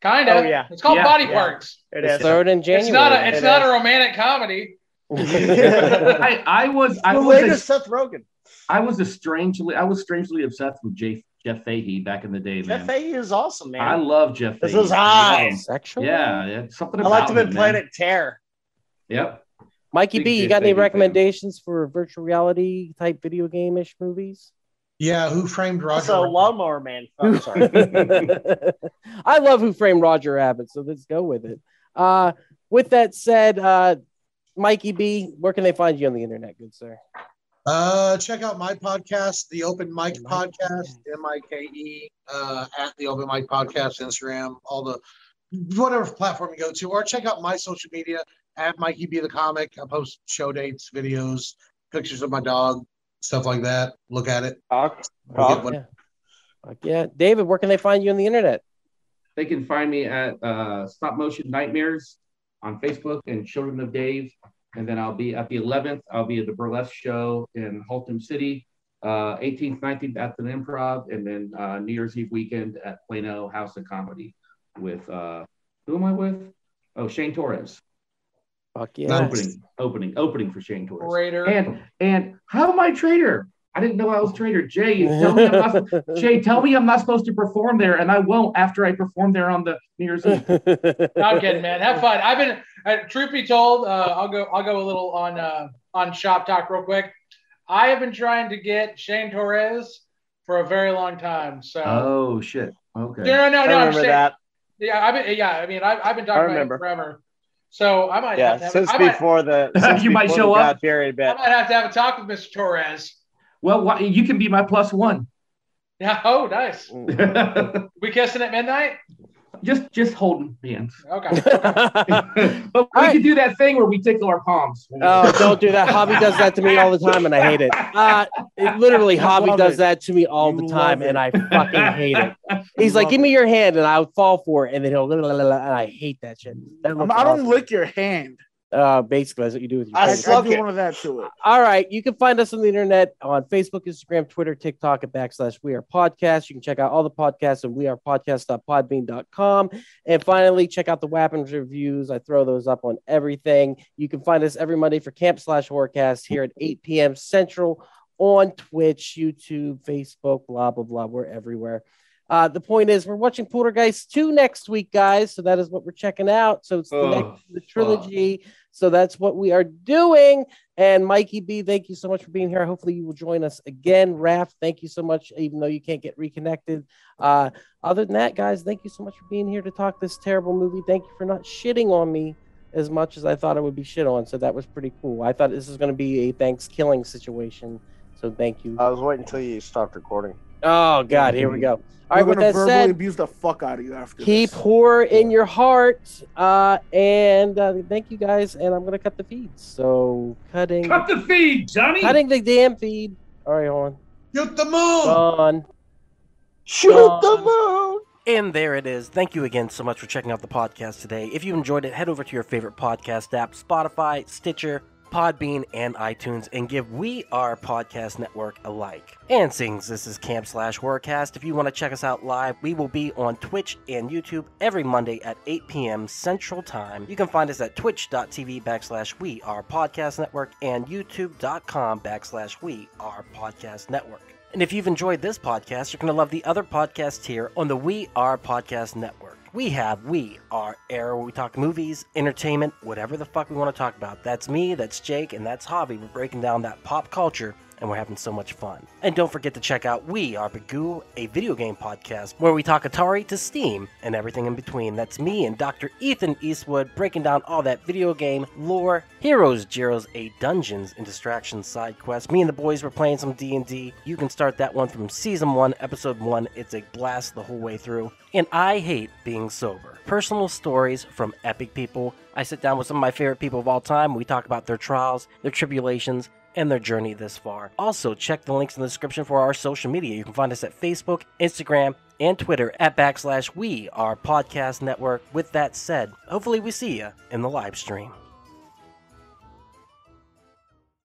Kind of. Oh, yeah. It's called Body Parts. It is. Throw it in January. It's not a romantic comedy. I was Seth Rogen. I was strangely obsessed with Jeff Fahey back in the day, man. Jeff Fahey is awesome, man. I love Jeff Fahey. This is hot. Sexual? Yeah, something I about liked him in man. Planet Terror. Yep. Mikey Big B, you Jeff got any Fahey fan. recommendations for virtual reality type video game-ish movies? Yeah, Who Framed Roger? So Lawnmower Man. Oh, sorry. I love Who Framed Roger Rabbit, so let's go with it. With that said, Mikey B, where can they find you on the internet, good sir? Check out my podcast, the Open Mic Podcast, MIKE, at the Open Mic Podcast, Instagram, all the whatever platform you go to, or check out my social media at Mikey B the Comic. I post show dates, videos, pictures of my dog, stuff like that. Look at it. Yeah. David, where can they find you on the internet? They can find me at Stop Motion Nightmares on Facebook and Children of Dave. And then I'll be at the 11th. I'll be at the Burlesque show in Haltom City. 18th, 19th at the Improv, and then New Year's Eve weekend at Plano House of Comedy with who am I with? Oh, Shane Torres. Fuck yeah! Opening for Shane Torres. Traitor. And how am I traitor? I didn't know I was traitor. Jay, tell me I'm not supposed to perform there, and I won't after I perform there on the New Year's Eve. I'm kidding, man. Have fun. I've been. Truth be told, I'll go a little on shop talk real quick. I have been trying to get Shane Torres for a very long time. So. Oh shit. Okay. No. I remember that. Yeah, I've been talking about it forever. So I might. Yeah, since before the. You might show up. I might have to have a talk with Mr. Torres. Well, you can be my +1. Yeah. Oh, nice. We kissing at midnight? Just holding hands. Okay. But we can do that thing where we tickle our palms. Oh, don't do that. Hobby does that to me all the time, and I hate it. Literally, Hobby does that to me all the time, and I fucking hate it. He's like, "Give me your hand," and I'll fall for it, and then he'll, and I hate that shit. I don't lick your hand. Basically, that's what you do with your I do one of that to it. All right. You can find us on the internet on Facebook, Instagram, Twitter, TikTok at /WeArePodcast. You can check out all the podcasts at wearepodcast.podbean.com. And finally, check out the Weapons reviews. I throw those up on everything. You can find us every Monday for Camp/Horrorcast here at 8 p.m. Central on Twitch, YouTube, Facebook, blah, blah, blah. We're everywhere. The point is, we're watching Poltergeist 2 next week, guys. So that is what we're checking out. So it's the trilogy. So that's what we are doing. And Mikey B, thank you so much for being here. Hopefully you will join us again. Raph, thank you so much, even though you can't get reconnected. Other than that, guys, thank you so much for being here to talk this terrible movie. Thank you for not shitting on me as much as I thought it would be shit on. So that was pretty cool. I thought this was going to be a Thanksgiving situation. So thank you. I was waiting until you stopped recording. Oh, God, here we go. All right, We're with gonna that verbally said, abuse the fuck out of you after keep this. horror in your heart. And thank you, guys. And I'm going to cut the feed. So cutting. Cut the feed, Johnny. Cutting the damn feed. All right, hold on. Shoot the moon. On. Shoot the moon. And there it is. Thank you again so much for checking out the podcast today. If you enjoyed it, head over to your favorite podcast app, Spotify, Stitcher, Podbean, and iTunes, and give We Are Podcast Network a like. And since this is Camp/Horrorcast, if you want to check us out live, we will be on Twitch and YouTube every Monday at 8 p.m. Central Time. You can find us at twitch.tv/We Are Podcast Network and youtube.com/We Are Podcast Network. And if you've enjoyed this podcast, you're going to love the other podcasts here on the We Are Podcast Network. We have We Are Air, where we talk movies, entertainment, whatever the fuck we want to talk about. That's me, that's Jake, and that's Javi. We're breaking down that pop culture, and we're having so much fun. And don't forget to check out We Are Bagu, a video game podcast, where we talk Atari to Steam and everything in between. That's me and Dr. Ethan Eastwood breaking down all that video game lore, Heroes-Gyros, a Dungeons and Distractions side quest. Me and the boys were playing some D&D. You can start that one from Season 1, Episode 1. It's a blast the whole way through. And I Hate Being Sober. Personal stories from epic people. I sit down with some of my favorite people of all time. We talk about their trials, their tribulations, and their journey this far. Also, check the links in the description for our social media. You can find us at Facebook, Instagram, and Twitter at /We Are Podcast Network. With that said, hopefully we see you in the live stream.